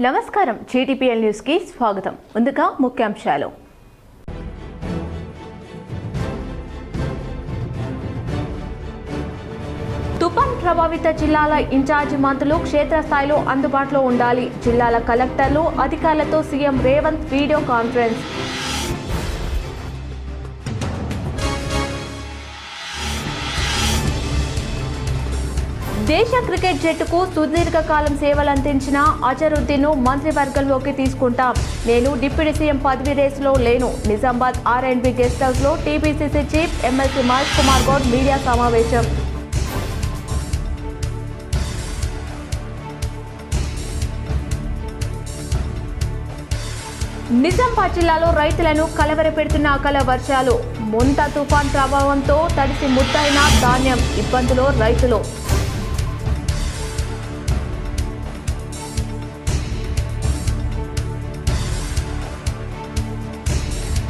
నమస్కారం GTPL news కి స్వాగతం. ముందుగా ముఖ్యాంశాలు. తుఫాన్ ప్రభావిత జిల్లాల ఇన్ఛార్జి మంత్రులు క్షేత్రస్థాయిలో అందుబాటులో ఉండాలి. జిల్లాల కలెక్టర్లు అధికారులతో సీఎం రేవంత్ వీడియో కాన్ఫరెన్స్. దేశ క్రికెట్ జట్టుకు సుదీర్ఘకాలం సేవలందించిన అజరుద్దీన్ను మంత్రివర్గంలోకి తీసుకుంటాం. నేను డిప్యూటీ సీఎం పదవి రేసులో లేను. నిజామాబాద్ R&B గెస్ట్ హౌస్ లో TPCC chief MLC Mahesh Kumar Goud media సమావేశం. నిజామాబాద్ జిల్లాలో రైతులను కలవరపెడుతున్న అకాల వర్షాలు. మొంతా తుఫాన్ ప్రభావంతో తడిసి ముద్దైన ధాన్యం. ఇబ్బందులో రైతులు.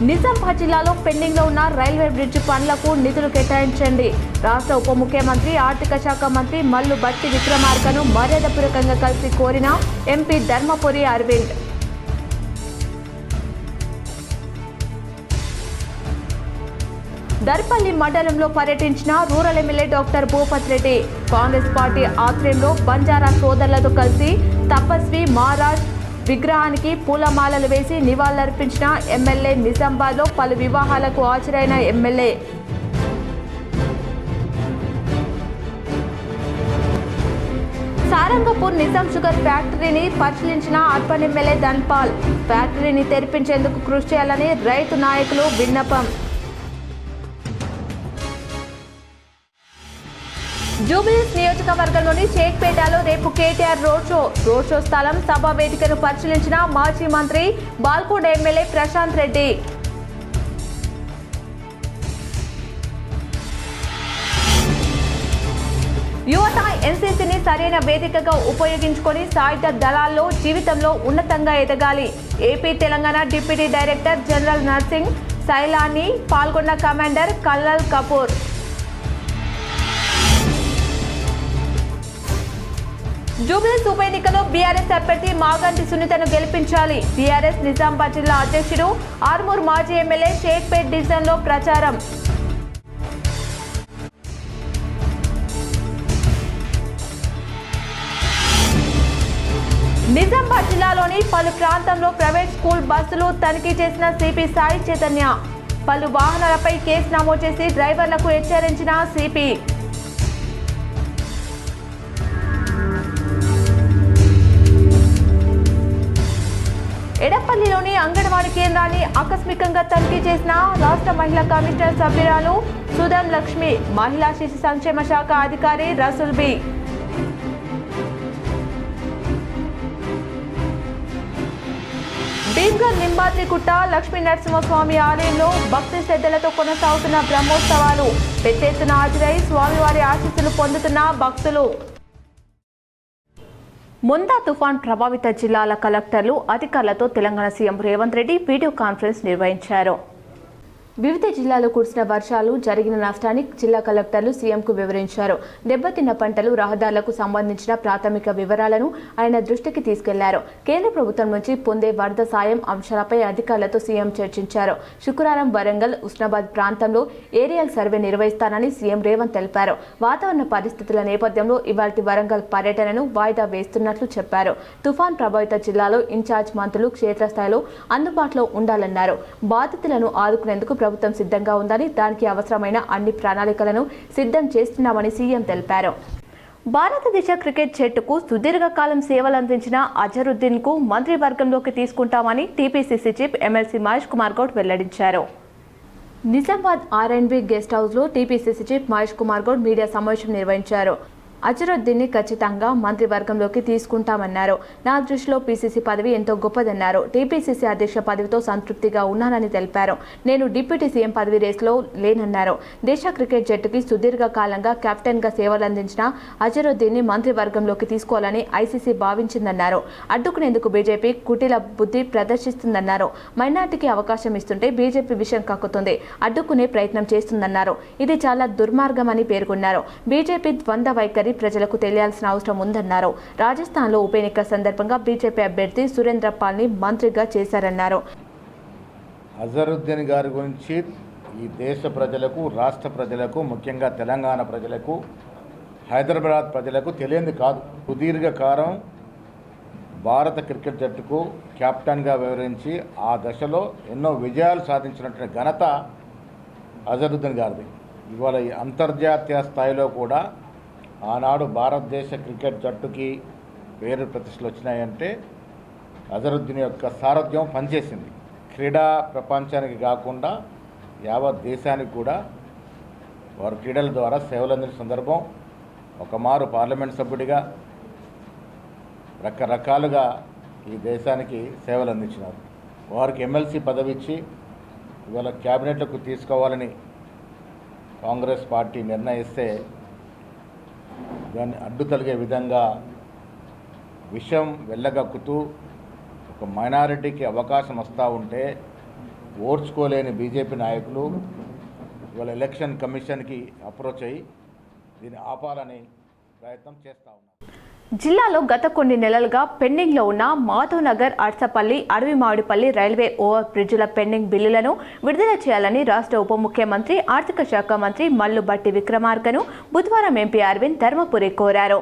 నిజామాబాద్ జిల్లాలో పెండింగ్ లో ఉన్న రైల్వే బ్రిడ్జ్ పనులకు నిధులు కేటాయించండి. రాష్ట్ర ఉప ముఖ్యమంత్రి ఆర్థిక శాఖ మంత్రి మల్లు బట్టి విక్రమార్కను మర్యాదపూర్వకంగా కలిసి కోరిన ఎంపీ ధర్మపురి అరవింద్. దర్పల్లి మండలంలో పర్యటించిన rural MLA doctor Bhupath Reddy. Congress party ఆధ్వర్యంలో బంజారా సోదరులతో కలిసి తపస్వి మహారాజ్ విగ్రహానికి పూలమాలలు వేసి నివాళులర్పించిన ఎమ్మెల్యే. నిజామాబాద్లో పలు వివాహాలకు హాజరైన ఎమ్మెల్యే. సారంగపూర్ నిజాం షుగర్ ఫ్యాక్టరీని పరిశీలించిన అర్బన్ ఎమ్మెల్యే ధన్పాల్. ఫ్యాక్టరీని తెరిపించేందుకు కృషి చేయాలని రైతు నాయకులు విన్నపం. జూబ్లీహిల్స్ నియోజకవర్గంలోని షేక్పేటలో రేపు కేటీఆర్ రోడ్ షో స్థలం సభా వేదికను పరిశీలించిన మాజీ మంత్రి బాల్కొండ ఎమ్మెల్యే ప్రశాంత్ రెడ్డి. యువత ఎన్సీసీని సరైన వేదికగా ఉపయోగించుకొని సాయుధ దళాల్లో జీవితంలో ఉన్నతంగా ఎదగాలి. AP Telangana deputy director general Narsing Sailani పాల్గొన్న కమాండర్ కల్నల్ కపూర్. జూబ్లీహిల్స్ ఉప ఎన్నికలో బీఆర్ఎస్ అభ్యర్థి మాగంటి సునీతను గెలిపించాలి. బీఆర్ఎస్ నిజామాబాద్ జిల్లా అధ్యక్షుడు ఆర్మూర్ మాజీ ఎమ్మెల్యే షేక్పేట్ డివిజన్ లో ప్రచారం. నిజామాబాద్ జిల్లాలోని పలు ప్రాంతంలో ప్రైవేట్ స్కూల్ బస్సులు తనిఖీ చేసిన సిపి సాయి చైతన్య. పలు వాహనాలపై కేసు నమోదు చేసి డ్రైవర్లకు హెచ్చరించిన సిపి. ఎడపల్లిలోని అంగన్వాడీ కేంద్రాన్ని ఆకస్మికంగా తనిఖీ చేసిన రాష్ట్ర మహిళా కమిషనర్ సభ్యురాలు సుధం లక్ష్మి. మహిళా శిశు సంక్షేమ శాఖ అధికారి రసూల్ బి. భీమ్గల్ నింబాద్రిగుట్ట లక్ష్మీ నరసింహస్వామి ఆలయంలో భక్తి శ్రద్ధలతో కొనసాగుతున్న బ్రహ్మోత్సవాలు. పెద్ద ఎత్తున హాజరై స్వామివారి ఆశీస్సులు పొందుతున్న భక్తులు. మొంతా తుఫాన్ ప్రభావిత జిల్లాల కలెక్టర్లు అధికారులతో Telangana CM Revanth Reddy video conference నిర్వహించారు. వివిధ జిల్లాల్లో కురిసిన వర్షాలు జరిగిన నష్టాన్ని జిల్లా కలెక్టర్లు సీఎంకు వివరించారు. దెబ్బతిన్న పంటలు, రహదారులకు సంబంధించిన ప్రాథమిక వివరాలను ఆయన దృష్టికి తీసుకెళ్లారు. కేంద్ర ప్రభుత్వం నుంచి పొందే వరద సాయం అంశాలపై అధికారులతో సీఎం చర్చించారు. శుక్రవారం వరంగల్, ఉస్నాబాద్ ప్రాంతంలో ఏరియల్ సర్వే నిర్వహిస్తానని సీఎం రేవంత్ తెలిపారు. వాతావరణ పరిస్థితుల నేపథ్యంలో ఇవాల్టి వరంగల్ పర్యటనను వాయిదా వేస్తున్నట్లు చెప్పారు. తుఫాన్ ప్రభావిత జిల్లాలో ఇన్ఛార్జ్ మంత్రులు క్షేత్రస్థాయిలో అందుబాటులో ఉండాలన్నారు. బాధితులను ఆదుకునేందుకు ప్రభుత్వం సిద్ధంగా ఉందని, దానికి అవసరమైన అన్ని ప్రణాళికలను సిద్ధం చేస్తున్నామని సీఎం తెలిపారు. భారతదేశ క్రికెట్ జట్టుకు సుదీర్ఘకాలం సేవలందించిన అజరుద్దీన్ కు మంత్రివర్గంలోకి తీసుకుంటామని TPCC chief MLC Mahesh Kumar Goud వెల్లడించారు. నిజామాబాద్ R&B గెస్ట్ హౌస్ లో TPCC chief Mahesh Kumar Goud media సమావేశం నిర్వహించారు. అజరుద్దీన్ని ఖచ్చితంగా మంత్రివర్గంలోకి తీసుకుంటామన్నారు. నా దృష్టిలో పీసీసీ పదవి ఎంతో గొప్పదన్నారు. టీపీసీసీ అధ్యక్ష పదవితో సంతృప్తిగా ఉన్నానని తెలిపారు. నేను డిప్యూటీ సీఎం పదవి రేసులో లేనన్నారు. దేశ క్రికెట్ జట్టుకి సుదీర్ఘకాలంగా కెప్టెన్ గా సేవలందించిన అజరుద్దీన్ని మంత్రివర్గంలోకి తీసుకోవాలని ఐసీసీ భావించిందన్నారు. అడ్డుకునేందుకు బీజేపీ కుటిల బుద్ధి ప్రదర్శిస్తుందన్నారు. మైనార్టీకి అవకాశం ఇస్తుంటే బీజేపీ విషయం కక్కుతుంది, అడ్డుకునే ప్రయత్నం చేస్తుందన్నారు. ఇది చాలా దుర్మార్గమని పేర్కొన్నారు. బీజేపీ ద్వంద్వ వైఖరి ఉందని ప్రజలకు తెలియాల్సిన అవసరం ఉందన్నారు. రాజస్థాన్లో ఉప ఎన్నిక సందర్భంగా బీజేపీ అభ్యర్థి సురేంద్ర పాల్ని మంత్రిగా చేశారన్నారు. అజరుద్దీన్ గారి గురించి ఈ దేశ ప్రజలకు, రాష్ట్ర ప్రజలకు, ముఖ్యంగా తెలంగాణ ప్రజలకు, హైదరాబాద్ ప్రజలకు తెలియంది కాదు. సుదీర్ఘకాలం భారత క్రికెట్ జట్టుకు కెప్టెన్గా వ్యవహరించి ఆ దశలో ఎన్నో విజయాలు సాధించినటువంటి ఘనత అజరుద్దీన్ గారిది. ఇవాళ అంతర్జాతీయ స్థాయిలో కూడా ఆనాడు భారతదేశ క్రికెట్ జట్టుకి పేరు ప్రతిష్టలు వచ్చినాయంటే అజరుద్దీన్ యొక్క సారథ్యం పనిచేసింది. క్రీడా ప్రపంచానికి కాకుండా యావత్ దేశానికి కూడా వారు క్రీడల ద్వారా సేవలు అందిన సందర్భం. ఒకమారు పార్లమెంట్ సభ్యుడిగా రకరకాలుగా ఈ దేశానికి సేవలు అందించినారు. వారికి ఎమ్మెల్సీ పదవి ఇచ్చి ఇవాళ క్యాబినెట్లకు తీసుకోవాలని కాంగ్రెస్ పార్టీ నిర్ణయిస్తే దాన్ని అడ్డు తొలగే విధంగా విషయం వెళ్ళగక్కుతూ ఒక మైనారిటీకి అవకాశం వస్తూ ఉంటే ఓర్చుకోలేని బీజేపీ నాయకులు ఇవాళ ఎలక్షన్ కమిషన్కి అప్రోచ్ అయ్యి దీన్ని ఆపాలని ప్రయత్నం చేస్తూ ఉన్నారు. జిల్లాలో గత కొన్ని నెలలుగా పెండింగ్లో ఉన్న మాధవ్ నగర్, అర్సపల్లి, అడవిమామిడిపల్లి రైల్వే ఓవర్ బ్రిడ్జిల పెండింగ్ బిల్లులను విడుదల చేయాలని రాష్ట్ర ఉప ముఖ్యమంత్రి, ఆర్థిక శాఖ మంత్రి మల్లు భట్టి విక్రమార్కను బుధవారం ఎంపీ అరవింద్ ధర్మపురి కోరారు.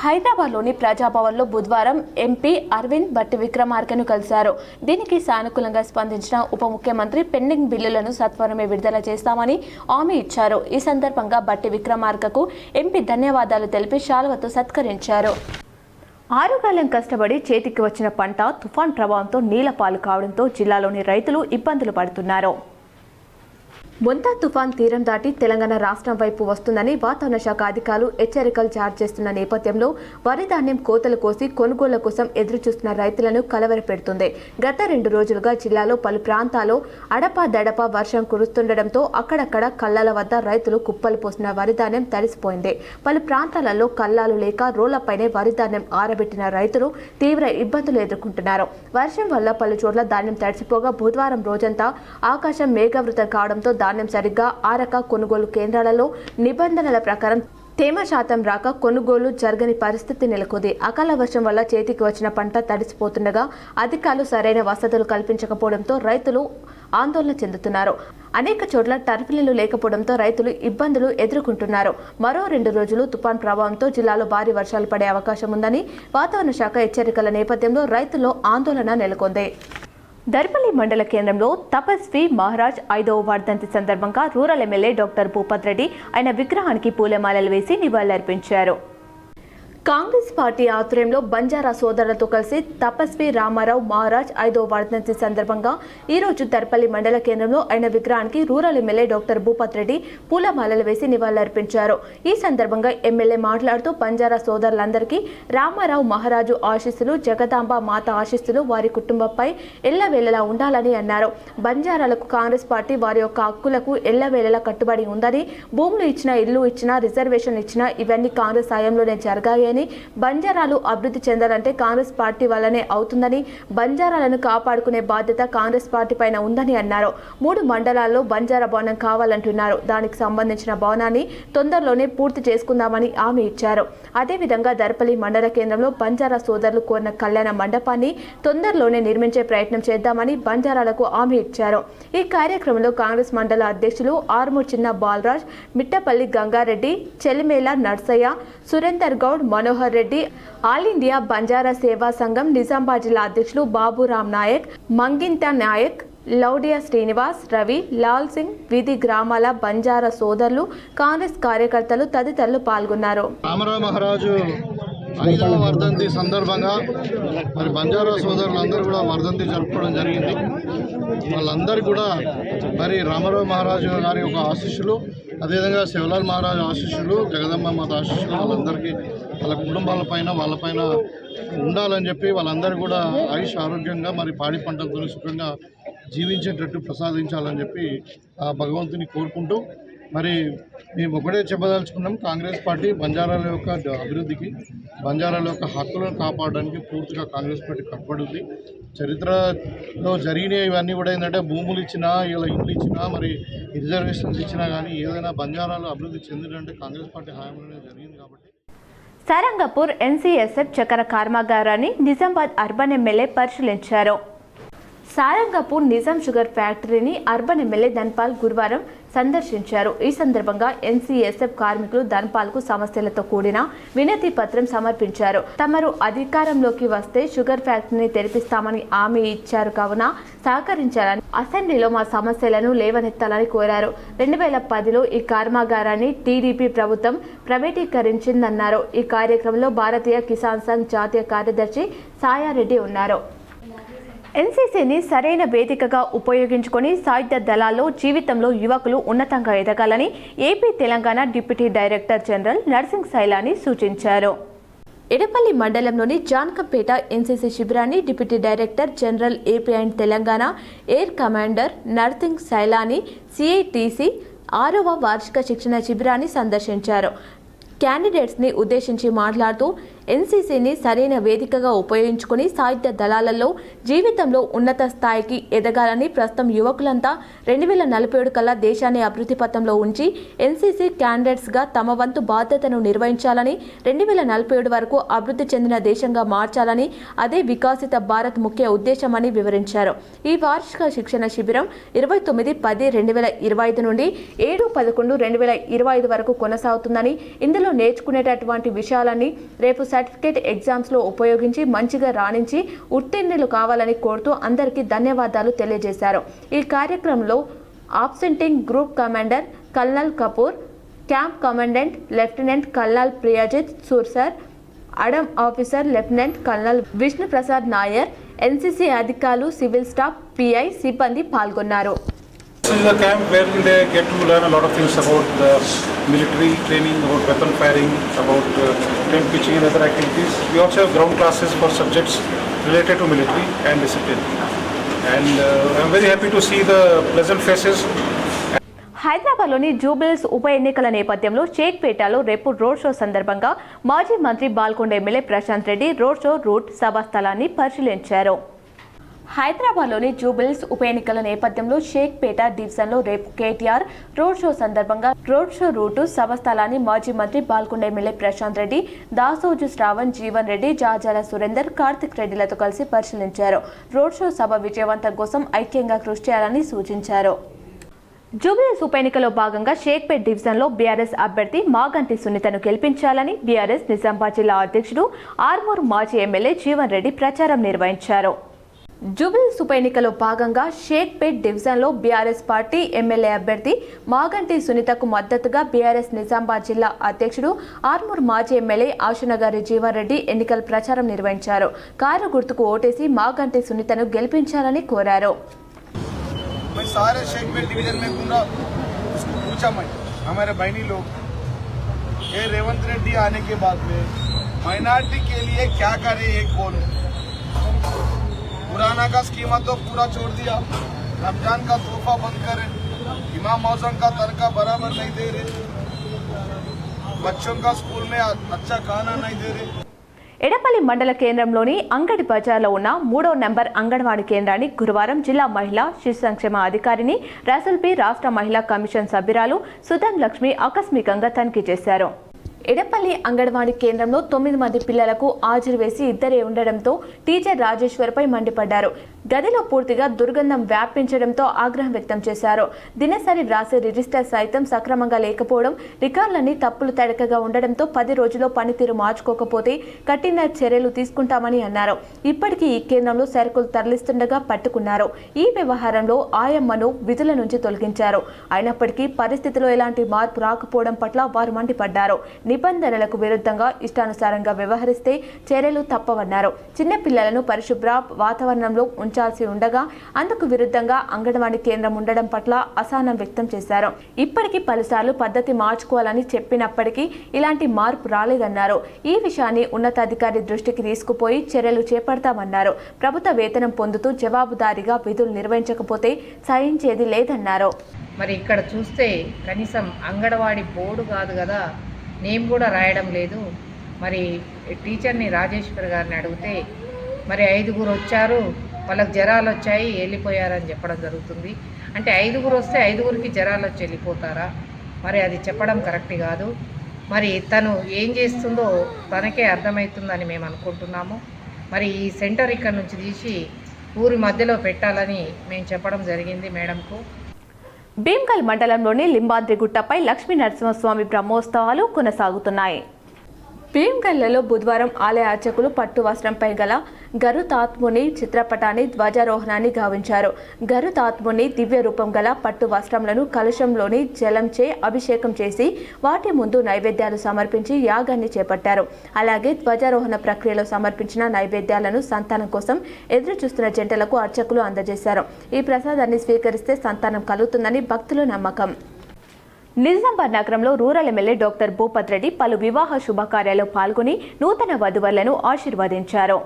హైదరాబాద్లోని ప్రజాభవన్లో బుధవారం ఎంపీ అరవింద్ భట్టి విక్రమార్కను కలిశారు. దీనికి సానుకూలంగా స్పందించిన ఉప ముఖ్యమంత్రి పెండింగ్ బిల్లులను సత్వరమే విడుదల చేస్తామని హామీ ఇచ్చారు. ఈ సందర్భంగా భట్టి విక్రమార్కకు ఎంపీ ధన్యవాదాలు తెలిపి శాలువతో సత్కరించారు. ఆరుగాలం కష్టపడి చేతికి వచ్చిన పంట తుఫాన్ ప్రభావంతో నీలపాలు కావడంతో జిల్లాలోని రైతులు ఇబ్బందులు పడుతున్నారు. మొంతా తుఫాన్ తీరం దాటి తెలంగాణ రాష్ట్రం వైపు వస్తుందని వాతావరణ శాఖ అధికారులు హెచ్చరికలు జారీ చేస్తున్న నేపథ్యంలో వరి ధాన్యం కోతలు కోసి కొనుగోళ్ల కోసం ఎదురుచూస్తున్న రైతులను కలవరపెడుతుంది. గత 2 రోజులుగా జిల్లాలో పలు ప్రాంతాల్లో అడపాదడపా వర్షం కురుస్తుండటంతో అక్కడక్కడ కళ్ళాల వద్ద రైతులు కుప్పలు పోసిన వరి ధాన్యం తడిసిపోయింది. పలు ప్రాంతాలలో కళ్ళాలు లేక రోళ్లపైనే వరి ధాన్యం ఆరబెట్టిన రైతులు తీవ్ర ఇబ్బందులు ఎదుర్కొంటున్నారు. వర్షం వల్ల పలు చోట్ల ధాన్యం తడిసిపోగా బుధవారం రోజంతా ఆకాశం మేఘావృతం కావడంతో ధాన్యం సరిగ్గా ఆరక కొనుగోలు కేంద్రాలలో నిబంధనల ప్రకారం తేమ శాతం రాక కొనుగోలు జరగని పరిస్థితి నెలకొంది. అకాల వర్షం వల్ల చేతికి వచ్చిన పంట తడిసిపోతుండగా అధికారులు సరైన వసతులు కల్పించకపోవడంతో రైతులు ఆందోళన చెందుతున్నారు. అనేక చోట్ల టర్ఫీలు లేకపోవడంతో రైతులు ఇబ్బందులు ఎదుర్కొంటున్నారు. మరో 2 రోజులు తుఫాన్ ప్రభావంతో జిల్లాలో భారీ వర్షాలు పడే అవకాశం ఉందని వాతావరణ శాఖ హెచ్చరికల నేపథ్యంలో రైతుల్లో ఆందోళన నెలకొంది. దర్పల్లి మండల కేంద్రంలో తపస్వి మహారాజ్ 5వ వర్ధంతి సందర్భంగా rural MLA doctor Bhupath Reddy ఆయన విగ్రహానికి పూలమాలలు వేసి నివాళులర్పించారు. కాంగ్రెస్ పార్టీ ఆధ్వర్యంలో బంజారా సోదరులతో కలిసి తపస్వి రామారావు మహారాజ్ 5వ వర్ధంతి సందర్భంగా ఈరోజు దర్పల్లి మండల కేంద్రంలో ఆయన విగ్రహానికి rural MLA doctor Bhupath Reddy పూలమాలలు వేసి నివాళులర్పించారు. ఈ సందర్భంగా ఎమ్మెల్యే మాట్లాడుతూ బంజారా సోదరులందరికీ రామారావు మహారాజు ఆశీస్సులు, జగదాంబ మాత ఆశీస్సులు వారి కుటుంబంపై ఎల్లవేళలా ఉండాలని అన్నారు. బంజారాలకు కాంగ్రెస్ పార్టీ వారి యొక్క హక్కులకు ఎల్లవేళలా కట్టుబడి ఉందని, భూములు ఇచ్చినా, ఇల్లు ఇచ్చినా, రిజర్వేషన్ ఇచ్చినా ఇవన్నీ కాంగ్రెస్ హయాంలోనే జరగాయని, బంజారాలు అభివృద్ధి చెందాలంటే కాంగ్రెస్ పార్టీ వల్లనే అవుతుందని, బంజారాలను కాపాడుకునే బాధ్యత కాంగ్రెస్ పార్టీ పైన ఉందని అన్నారు. 3 మండలాల్లో బంజారా భవనం కావాలంటున్నారు. దానికి సంబంధించిన భవనాన్ని తొందరలోనే పూర్తి చేసుకుందామని హామీ ఇచ్చారు. అదేవిధంగా దర్పల్లి మండల కేంద్రంలో బంజారా సోదరులు కోరిన కళ్యాణ మండపాన్ని తొందరలోనే నిర్మించే ప్రయత్నం చేద్దామని బంజారాలకు హామీ ఇచ్చారు. ఈ కార్యక్రమంలో కాంగ్రెస్ మండల అధ్యక్షులు ఆర్మూర్ చిన్న బాలరాజ్, మిట్టపల్లి గంగారెడ్డి, చెలిమేల నర్సయ్య, సురేందర్ గౌడ్, మనోహర్ రెడ్డి, ఆల్ ఇండియా బంజారా సేవా సంఘం నిజామాబాద్ జిల్లా అధ్యక్షులు బాబురామ్ నాయక్, మంగింత నాయక్, లౌడియా శ్రీనివాస్, రవి, లాల్ సింగ్, విధి గ్రామాల బంజారా సోదరులు, కాంగ్రెస్ కార్యకర్తలు తదితరులు పాల్గొన్నారు. రామారావు మహారాజు 5వ వర్ధంతి సందర్భంగా మరి బంజారా సోదరులందరూ కూడా వర్ధంతి జరుపుకోవడం జరిగింది. వాళ్ళందరూ కూడా మరి రామారావు మహారాజు గారి యొక్క ఆశీస్సులు, అదేవిధంగా శివలాల్ మహారాజు ఆశీస్సులు, జగదమ్మ మాత ఆశీస్సులు వాళ్ళందరికీ, వాళ్ళ కుటుంబాలపైన వాళ్ళపైన ఉండాలని చెప్పి వాళ్ళందరూ కూడా ఆయుష్ ఆరోగ్యంగా మరి పాడి పంటలతో సుఖంగా జీవించేటట్టు ప్రసాదించాలని చెప్పి ఆ భగవంతుని కోరుకుంటూ మరి మేము ఒకటే చెప్పదలుచుకున్నాం, కాంగ్రెస్ పార్టీ బంజారాల యొక్క అభివృద్ధికి, బంజారాల యొక్క హక్కులను కాపాడడానికి పూర్తిగా కాంగ్రెస్ పార్టీ కట్టుబడి. చరిత్రలో జరిగిన ఇవన్నీ కూడా ఏంటంటే భూములు ఇచ్చినా, ఇలా ఇండ్లు ఇచ్చినా, మరి రిజర్వేషన్స్ ఇచ్చినా కానీ ఏదైనా బంజారాలు అభివృద్ధి చెందినంటే కాంగ్రెస్ పార్టీ హయాంలోనే జరిగింది కాబట్టి. సారంగపూర్ ఎన్సీఎస్ఎఫ్ చక్కెర కర్మాగారాన్ని నిజామాబాద్ అర్బన్ ఎమ్మెల్యే పరిశీలించారు. సారంగపూర్ నిజాం షుగర్ ఫ్యాక్టరీని అర్బన్ ఎమ్మెల్యే ధన్పాల్ గురువారం సందర్శించారు. ఈ సందర్భంగా ఎన్సీఎస్ఎఫ్ కార్మికులు ధన్పాల్కు సమస్యలతో కూడిన వినతి పత్రం సమర్పించారు. తమరు అధికారంలోకి వస్తే షుగర్ ఫ్యాక్టరీని తెరిపిస్తామని హామీ ఇచ్చారు కావున సహకరించాలని అసెంబ్లీలో మా సమస్యలను లేవనెత్తాలని కోరారు. 2010లో ఈ కర్మాగారాన్ని టీడీపీ ప్రభుత్వం ప్రైవేటీకరించిందన్నారు. ఈ కార్యక్రమంలో భారతీయ కిసాన్ సంఘ్ జాతీయ కార్యదర్శి సాయారెడ్డి ఉన్నారు. ఎన్సీసీని సరైన వేదికగా ఉపయోగించుకొని సాయుధ దళాల్లో జీవితంలో యువకులు ఉన్నతంగా ఎదగాలని AP Telangana deputy director general Narsing Sailani సూచించారు. ఎడపల్లి మండలంలోని జాన్కంపేట ఎన్సీసీ శిబిరాన్ని deputy director general AP and Telangana air commander Narsing Sailani CITC 6వ వార్షిక శిక్షణ శిబిరాన్ని సందర్శించారు. క్యాండిడేట్స్ని ఉద్దేశించి మాట్లాడుతూ ఎన్సీసీని సరైన వేదికగా ఉపయోగించుకుని సాయుధ దళాలలో జీవితంలో ఉన్నత స్థాయికి ఎదగాలని, ప్రస్తుతం యువకులంతా 2047 కల్లా దేశాన్ని అభివృద్ధి పథంలో ఉంచి ఎన్సీసీ క్యాండిడేట్స్గా తమ వంతు బాధ్యతను నిర్వహించాలని, 2047 వరకు అభివృద్ధి చెందిన దేశంగా మార్చాలని, అదే వికసిత భారత్ ముఖ్య ఉద్దేశమని వివరించారు. ఈ వార్షిక శిక్షణ శిబిరం 29/10/2025 నుండి 7/11/2025 వరకు కొనసాగుతుందని, ఇందులో నేర్చుకునేటటువంటి విషయాలన్నీ రేపు సర్టిఫికేట్ ఎగ్జామ్స్లో ఉపయోగించి మంచిగా రాణించి ఉత్తీర్ణులు కావాలని కోరుతూ అందరికీ ధన్యవాదాలు తెలియజేశారు. ఈ కార్యక్రమంలో ఆబ్సెంటింగ్ group commander colonel Kapoor, camp commandant lieutenant colonel Priyajit Sursar, అడమ్ officer lieutenant colonel Vishnu Prasad Nair, NCC అధికారులు, సివిల్ స్టాఫ్, పిఐ సిబ్బంది పాల్గొన్నారు. This is a camp where they get to learn a lot of things about the military training, about weapon firing, about tent pitching and other activities. We also have ground classes for subjects related to military and discipline. And I am very happy to see the pleasant faces. హైదరాబాద్లోని జూబిలీస్ ఉప ఎన్నికల నేపథ్యంలో షేక్పేటలో రేపు road show సందర్భంగా మాజీ మంత్రి Balkonda MLA Prashanth Reddy road show route సభా స్థలాన్ని పరిశీలించారు. హైదరాబాద్లోని జూబిలీస్ ఉప ఎన్నికల నేపథ్యంలో షేక్పేట డివిజన్లో రేపు కేటీఆర్ రోడ్ షో సందర్భంగా రోడ్ షో రూటు సభ స్థలాన్ని మాజీ మంత్రి బాల్కొండ ఎమ్మెల్యే ప్రశాంత్ రెడ్డి, దాసోజు శ్రావణ్, జీవన్ రెడ్డి, జాజాల సురేందర్, కార్తిక్ రెడ్డిలతో కలిసి పరిశీలించారు. రోడ్ షో సభ విజయవంతం కోసం ఐక్యంగా కృషి చేయాలని సూచించారు. జూబిలీస్ ఉప ఎన్నికలో భాగంగా షేక్పేట్ డివిజన్లో బీఆర్ఎస్ అభ్యర్థి మాగంటి సునీతను గెలిపించాలని బీఆర్ఎస్ నిజామాబాద్ జిల్లా అధ్యక్షుడు ఆర్మూర్ మాజీ ఎమ్మెల్యే జీవన్ రెడ్డి ప్రచారం నిర్వహించారు. జూబిలీస్ ఉప ఎన్నికలో భాగంగా షేక్పేట్ డివిజన్లో బీఆర్ఎస్ పార్టీ ఎమ్మెల్యే అభ్యర్థి మాగంటి సునీతకు మద్దతుగా బీఆర్ఎస్ నిజామాబాద్ జిల్లా అధ్యక్షుడు ఆర్మూర్ మాజీ ఎమ్మెల్యే ఆశనగారి జీవన్ రెడ్డి ఎన్నికల ప్రచారం నిర్వహించారు. కారు గుర్తుకు ఓటేసి మాగంటి సునీతను గెలిపించాలని కోరారు. सारे शेखपेट डिवीजन में पूरा उसको पूछा मैं, हमारे बहनी लोग, ये रेवंत रेड्डी आने के बाद में माइनॉरिटी के लिए क्या करे एक बोलो। पुराना का स्कीमा तो पूरा छोड़ दिया, रमजान का तोहफा बंद करे, इमाम मौसम का तनख्वाह बराबर नहीं दे रहे, बच्चों का स्कूल में अच्छा खाना नहीं दे रहे. ఎడపల్లి మండల కేంద్రంలోని అంగడి బజార్లో ఉన్న 3వ నంబర్ అంగన్వాడీ కేంద్రాన్ని గురువారం జిల్లా మహిళా శిశు సంక్షేమ అధికారిని రసూల్బీ, రాష్ట్ర మహిళా కమిషన్ సభ్యురాలు సుధన్ లక్ష్మి ఆకస్మికంగా తనిఖీ చేశారు. ఎడపల్లి అంగన్వాడీ కేంద్రంలో 9 మంది పిల్లలకు హాజరు వేసి 2 ఉండడంతో టీచర్ రాజేశ్వర్పై మండిపడ్డారు. గదిలో పూర్తిగా దుర్గంధం వ్యాపించడంతో ఆగ్రహం వ్యక్తం చేశారు. దినసరి వ్రాసే రిజిస్టర్ సైతం సక్రమంగా లేకపోవడం, రికార్డులన్నీ తప్పులు తడకగా ఉండడంతో 10 రోజుల్లో పనితీరు మార్చుకోకపోతే కఠిన చర్యలు తీసుకుంటామని అన్నారు. ఇప్పటికీ ఈ కేంద్రంలో సరుకులు తరలిస్తుండగా పట్టుకున్నారు. ఈ వ్యవహారంలో ఆయమ్మను విధుల నుంచి తొలగించారు. అయినప్పటికీ పరిస్థితిలో ఎలాంటి మార్పు రాకపోవడం పట్ల వారు మండిపడ్డారు. నిబంధనలకు విరుద్ధంగా ఇష్టానుసారంగా వ్యవహరిస్తే చర్యలు తప్పవన్నారు. చిన్న పిల్లలను పరిశుభ్ర వాతావరణంలో ఉంచాల్సి ఉండగా అందుకు విరుద్ధంగా అంగన్వాడీ కేంద్రం ఉండడం పట్ల అసహనం వ్యక్తం చేశారు. ఇప్పటికీ పలుసార్లు పద్ధతి మార్చుకోవాలని చెప్పినప్పటికీ ఇలాంటి మార్పు రాలేదన్నారు. ఈ విషయాన్ని ఉన్నతాధికారి దృష్టికి తీసుకుపోయి చర్యలు చేపడతామన్నారు. ప్రభుత్వ వేతనం పొందుతూ జవాబుదారీగా విధులు నిర్వహించకపోతే సహించేది లేదన్నారు. మరి ఇక్కడ చూస్తే కనీసం అంగన్వాడీ బోర్డు కాదు కదా, నేమ్ కూడా రాయడం లేదు. మరి టీచర్ని రాజేశ్వర్ గారిని అడిగితే మరి 5గురు వచ్చారు, వాళ్ళకి జ్వరాలు వచ్చాయి వెళ్ళిపోయారని చెప్పడం జరుగుతుంది. అంటే 5గురు వస్తే 5గురికి జ్వరాలు వచ్చి వెళ్ళిపోతారా? మరి అది చెప్పడం కరెక్ట్ కాదు. మరి తను ఏం చేస్తుందో తనకే అర్థమవుతుందని మేము అనుకుంటున్నాము. మరి ఈ సెంటర్ ఇక్కడ నుంచి తీసి ఊరి మధ్యలో పెట్టాలని మేము చెప్పడం జరిగింది మేడంకు. భీమ్గల్ మండలంలోని లింబాద్రిగుట్టపై లక్ష్మీ నరసింహస్వామి బ్రహ్మోత్సవాలు కొనసాగుతున్నాయి. భీమ్గల్లలో బుధవారం ఆలయ అర్చకులు పట్టు వస్త్రంపై గల గరుతాత్ముని చిత్రపటాన్ని ధ్వజారోహణాన్ని గావించారు. గరుతాత్ముని దివ్య రూపం గల పట్టు వస్త్రములను కలశంలోని జలంచే అభిషేకం చేసి వాటి ముందు నైవేద్యాలు సమర్పించి యాగాన్ని చేపట్టారు. అలాగే ధ్వజారోహణ ప్రక్రియలో సమర్పించిన నైవేద్యాలను సంతానం కోసం ఎదురు చూస్తున్న జంటలకు అర్చకులు అందజేశారు. ఈ ప్రసాదాన్ని స్వీకరిస్తే సంతానం కలుగుతుందని భక్తుల నమ్మకం. నిజామాబాద్ నగరంలో rural MLA doctor Bhupath Reddy పలు వివాహ శుభకార్యాల్లో పాల్గొని నూతన వధువరులను ఆశీర్వదించారు.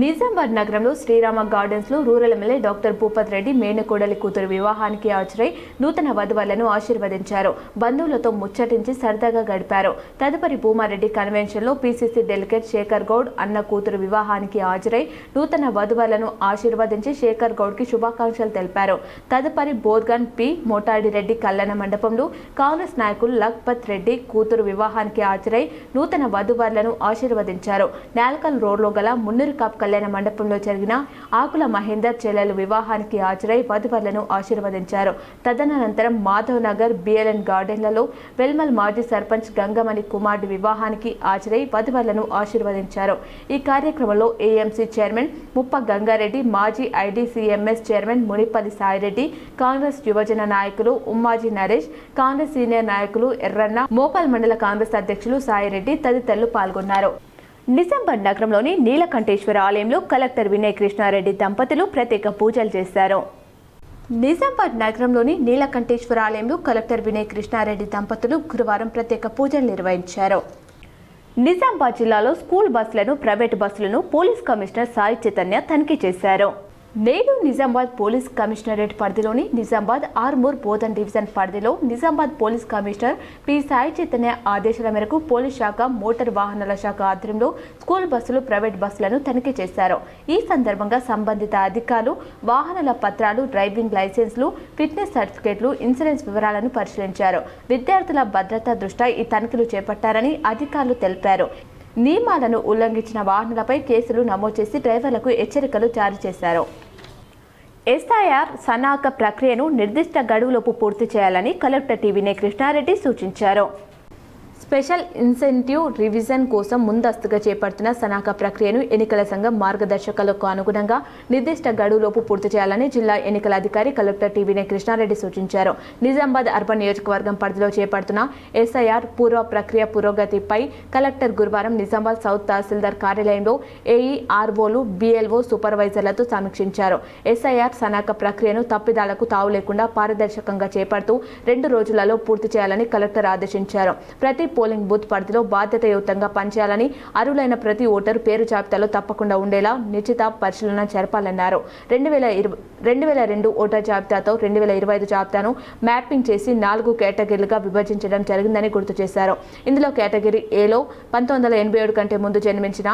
నిజామాబాద్ నగరంలో శ్రీరామ గార్డెన్స్ లో rural MLA doctor Bhupath Reddy మేనకోడలి కూతురు వివాహానికి హాజరై నూతన వధువరులను ఆశీర్వదించారు. బంధువులతో ముచ్చటించి సరదాగా గడిపారు. తదుపరి భూమారెడ్డి కన్వెన్షన్ లో పీసీసీ డెలిగేట్ శేఖర్ గౌడ్ అన్న కూతురు వివాహానికి హాజరై నూతన వధువరులను ఆశీర్వదించి శేఖర్ గౌడ్ కి శుభాకాంక్షలు తెలిపారు. తదుపరి బోర్గన్ పి మోటాడిరెడ్డి కళ్యాణ మండపంలో కాంగ్రెస్ నాయకులు లఖ్పత్ రెడ్డి కూతురు వివాహానికి హాజరై నూతన వధువరులను ఆశీర్వదించారు. నాల్కల్ రోడ్లో గల మున్నూరు కాప్ కళ్యాణ మండపంలో జరిగిన ఆకుల మహేందర్ చెల్లెలు వివాహానికి హాజరై వధువరులను ఆశీర్వదించారు. తదనంతరం మాధవ్ నగర్ బిఎల్ఎన్ గార్డెన్లలో వెల్మల్ మాజీ సర్పంచ్ గంగమణి కుమార్డి వివాహానికి హాజరై వధువరులను ఆశీర్వదించారు. ఈ కార్యక్రమంలో ఏఎంసీ చైర్మన్ ముప్ప గంగారెడ్డి, మాజీ ఐడీసీఎంఎస్ చైర్మన్ మునిపల్లి సాయిరెడ్డి, కాంగ్రెస్ యువజన నాయకులు ఉమ్మాజీ నరేష్, కాంగ్రెస్ సీనియర్ నాయకులు ఎర్రన్న, మోపాల్ మండల కాంగ్రెస్ అధ్యక్షులు సాయిరెడ్డి తదితరులు పాల్గొన్నారు. నిజామాబాద్ నగరంలోని నీలకంఠేశ్వర ఆలయంలో కలెక్టర్ వినయ్ కృష్ణారెడ్డి దంపతులు ప్రత్యేక పూజలు చేశారు. నిజామాబాద్ నగరంలోని నీలకంఠేశ్వర ఆలయంలో కలెక్టర్ వినయ్ కృష్ణారెడ్డి దంపతులు గురువారం ప్రత్యేక పూజలు నిర్వహించారు. నిజామాబాద్ జిల్లాలో స్కూల్ బస్సులను, ప్రైవేటు బస్సులను పోలీస్ కమిషనర్ సాయి చైతన్య తనిఖీ చేశారు. నేడు నిజామాబాద్ పోలీస్ కమిషనరేట్ పరిధిలోని నిజామాబాద్ ఆర్మూర్ బోధన్ డివిజన్ పరిధిలో Nizamabad police commissioner P Sai Chaitanya ఆదేశాల మేరకు పోలీస్ శాఖ, మోటార్ వాహనాల శాఖ ఆధ్వర్యంలో స్కూల్ బస్సులు, ప్రైవేట్ బస్సులను తనిఖీ చేశారు. ఈ సందర్భంగా సంబంధిత అధికారులు వాహనాల పత్రాలు, డ్రైవింగ్ లైసెన్స్లు, ఫిట్నెస్ సర్టిఫికేట్లు, ఇన్సూరెన్స్ వివరాలను పరిశీలించారు. విద్యార్థుల భద్రతా దృష్ట్యా ఈ తనిఖీలు చేపట్టారని అధికారులు తెలిపారు. నియమాలను ఉల్లంఘించిన వాహనాలపై కేసులు నమోదు చేసి డ్రైవర్లకు హెచ్చరికలు జారీ చేశారు. ఎస్ఐఆర్ సన్నాహక ప్రక్రియను నిర్దిష్ట గడువులోపు పూర్తి చేయాలని కలెక్టర్ వినయ్ కృష్ణారెడ్డి సూచించారు. స్పెషల్ ఇన్సెంటివ్ రివిజన్ కోసం ముందస్తుగా చేపడుతున్న సన్నాహక ప్రక్రియను ఎన్నికల సంఘం మార్గదర్శకాలకు అనుగుణంగా నిర్దిష్ట గడువులోపు పూర్తి చేయాలని జిల్లా ఎన్నికల అధికారి కలెక్టర్ వినయ్ కృష్ణారెడ్డి సూచించారు. నిజామాబాద్ అర్బన్ నియోజకవర్గం పరిధిలో చేపడుతున్న ఎస్ఐఆర్ పూర్వ ప్రక్రియ పురోగతిపై కలెక్టర్ గురువారం నిజామాబాద్ సౌత్ తహసీల్దార్ కార్యాలయంలో ఏఈఆర్ఓలు, బిఎల్ఓ సూపర్వైజర్లతో సమీక్షించారు. ఎస్ఐఆర్ సన్నాహక ప్రక్రియను తప్పిదాలకు తావు లేకుండా పారదర్శకంగా చేపడుతూ 2 రోజులలో పూర్తి చేయాలని కలెక్టర్ ఆదేశించారు. ప్రతి పోలింగ్ బూత్ పరిధిలో బాధ్యతయుతంగా పనిచేయాలని, అర్హులైన ప్రతి ఓటరు పేరు జాబితాలో తప్పకుండా ఉండేలా నిశ్చిత పరిశీలన జరపాలన్నారు. 2002 ఓటర్ జాబితాతో 2025 జాబితాను మ్యాపింగ్ చేసి 4 కేటగిరీలుగా విభజించడం జరిగిందని గుర్తు చేశారు. ఇందులో కేటగిరీ ఏలో 1987 కంటే ముందు జన్మించిన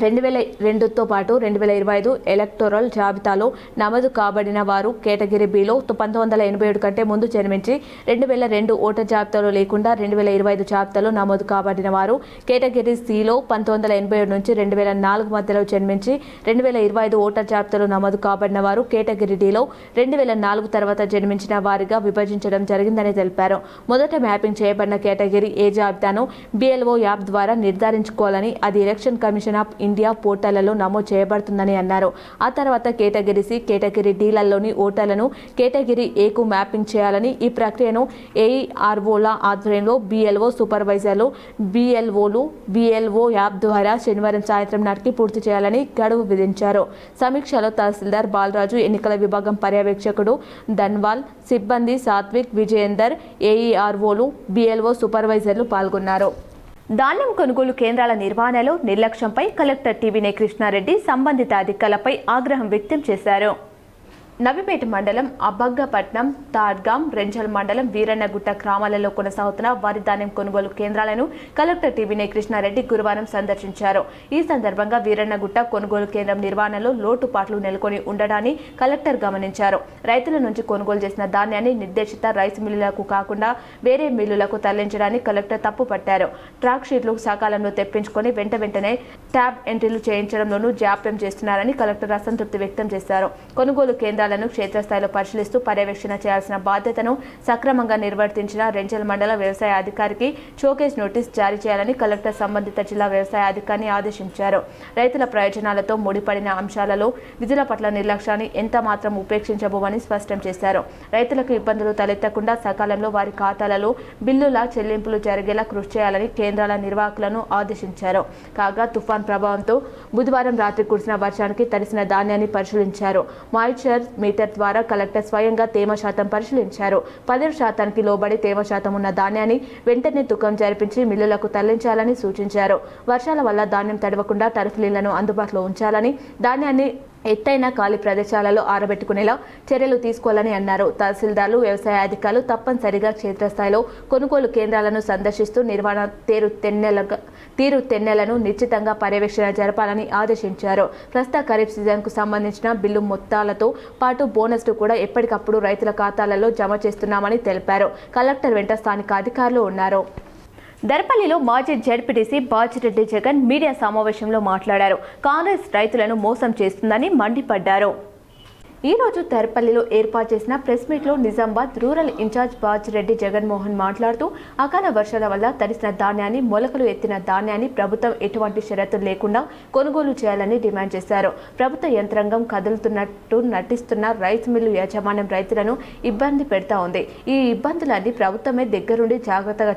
2002తో పాటు 2025 ఎలక్టోరల్ జాబితాలో నమోదు కాబడిన వారు, కేటగిరీ బిలో 1987 కంటే ముందు జన్మించి 2002 ఓటర్ జాబితాలో లేకుండా 2025 జాబితాలో నమోదు కాబడిన వారు, కేటగిరీ సిలో 1987 నుంచి 2004 మధ్యలో జన్మించి 2025 ఓటర్ జాబితాలో నమోదు కాబడిన వారు, కేటగిరీ డిలో 2004 తర్వాత జన్మించిన వారిగా విభజించడం జరిగిందని తెలిపారు. మొదట మ్యాపింగ్ చేయబడిన కేటగిరీ ఏ జాబితాను బిఎల్ఓ యాప్ ద్వారా నిర్ధారించుకోవాలని, అది ఎలక్షన్ కమిషన్ ఆఫ్ ఇండియా పోర్టళ్లలో నమోదు చేయబడుతుందని అన్నారు. ఆ తర్వాత కేటగిరీ సి, కేటగిరీ డీలలోని ఓటర్లను కేటగిరీ ఏకు మ్యాపింగ్ చేయాలని, ఈ ప్రక్రియను ఏఈఆర్ఓల ఆధ్వర్యంలో బిఎల్ఓ సూపర్వైజర్లు, బిఎల్ఓ యాప్ ద్వారా శనివారం సాయంత్రం నాటికి పూర్తి చేయాలని గడువు విధించారు. సమీక్షలో తహసీల్దార్ బాలరాజు, ఎన్నికల విభాగం పర్యవేక్షకుడు ధన్వాల్, సిబ్బంది సాత్విక్, విజయేందర్, ఏఈఆర్ఓలు, బిఎల్ఓ సూపర్వైజర్లు పాల్గొన్నారు. ధాన్యం కొనుగోలు కేంద్రాల నిర్వహణలో నిర్లక్ష్యంపై కలెక్టర్ వినయ్ కృష్ణారెడ్డి సంబంధిత అధికారులపై ఆగ్రహం వ్యక్తం చేశారు. నవిపేట మండలం అబ్బగ్గపట్నం, తాడ్గాం, రెంజల్ మండలం వీరన్నగుట్ట గ్రామాలలో కొనసాగుతున్న వరి ధాన్యం కొనుగోలు కేంద్రాలను కలెక్టర్ టీవీ కృష్ణారెడ్డి గురువారం సందర్శించారు. ఈ సందర్భంగా వీరన్నగుట్ట కొనుగోలు కేంద్రం నిర్వహణలో లోటుపాట్లు నెలకొని ఉండడాన్ని కలెక్టర్ గమనించారు. రైతుల నుంచి కొనుగోలు చేసిన ధాన్యాన్ని నిర్దేశిత రైస్ మిల్లులకు కాకుండా వేరే మిల్లులకు తరలించడాన్ని కలెక్టర్ తప్పుపట్టారు. ట్రాక్ షీట్లు సకాలంలో తెప్పించుకొని వెంటనే ట్యాబ్ ఎంట్రీలు చేయించడంలోనూ జాప్యం చేస్తున్నారని కలెక్టర్ అసంతృప్తి వ్యక్తం చేశారు. కొనుగోలు కేంద్రాలను క్షేత్రస్థాయిలో పరిశీలిస్తూ పర్యవేక్షణ చేయాల్సిన బాధ్యతను సక్రమంగా నిర్వర్తించిన రెంజల్ మండల వ్యవసాయ అధికారికి షోకేస్ నోటీస్ జారీ చేయాలని కలెక్టర్ సంబంధిత జిల్లా వ్యవసాయ అధికారిని ఆదేశించారు. రైతుల ప్రయోజనాలతో ముడిపడిన అంశాలలో విధుల పట్ల నిర్లక్ష్యాన్ని ఎంత మాత్రం ఉపేక్షించబోమని స్పష్టం చేశారు. రైతులకు ఇబ్బందులు తలెత్తకుండా సకాలంలో వారి ఖాతాలలో బిల్లుల చెల్లింపులు జరిగేలా కృషి చేయాలని కేంద్రాల నిర్వాహకులను ఆదేశించారు. కాగా తుఫాన్ ప్రభావంతో బుధవారం రాత్రి కురిసిన వర్షానికి తడిసిన ధాన్యాన్ని పరిశీలించారు. మాయిశ్చర్ మీటర్ ద్వారా కలెక్టర్ స్వయంగా తేమ శాతం పరిశీలించారు. 10% లోబడి తేమ శాతం ఉన్న ధాన్యాన్ని వెంటనే తూకం జరిపించి మిల్లులకు తరలించాలని సూచించారు. వర్షాల వల్ల ధాన్యం తడవకుండా టర్ఫ్లీలను అందుబాటులో ఉంచాలని, ధాన్యాన్ని ఎత్తైన ఖాళీ ప్రదేశాలలో ఆరబెట్టుకునేలా చర్యలు తీసుకోవాలని అన్నారు. తహసీల్దార్లు, వ్యవసాయ అధికారులు తప్పనిసరిగా క్షేత్రస్థాయిలో కొనుగోలు కేంద్రాలను సందర్శిస్తూ నిర్వహణ తీరుతెన్నెలను నిశ్చితంగా పర్యవేక్షణ జరపాలని ఆదేశించారు. ప్రస్తుత ఖరీఫ్ సీజన్కు సంబంధించిన బిల్లు మొత్తాలతో పాటు బోనస్ను కూడా ఎప్పటికప్పుడు రైతుల ఖాతాలలో జమ చేస్తున్నామని తెలిపారు. కలెక్టర్ వెంట స్థానిక అధికారులు ఉన్నారు. దర్పల్లిలో మాజీ జడ్పీటీసీ బాజిరెడ్డి జగన్ మీడియా సమావేశంలో మాట్లాడారు. కాంగ్రెస్ రైతులను మోసం చేస్తుందని మండిపడ్డారు. ఈ రోజు దర్పల్లిలో ఏర్పాటు చేసిన ప్రెస్ మీట్లో నిజామాబాద్ రూరల్ ఇన్ఛార్జ్ బాజిరెడ్డి జగన్మోహన్ మాట్లాడుతూ అకాల వర్షాల వల్ల తడిసిన ధాన్యాన్ని, మొలకలు ఎత్తిన ధాన్యాన్ని ప్రభుత్వం ఎటువంటి షరతులు లేకుండా కొనుగోలు చేయాలని డిమాండ్ చేశారు. ప్రభుత్వ యంత్రాంగం కదులుతున్నట్టు నటిస్తున్న రైస్ మిల్లు యాజమాన్యం రైతులను ఇబ్బంది పెడతా ఉంది. ఈ ఇబ్బందులన్నీ ప్రభుత్వమే దగ్గరుండి జాగ్రత్తగా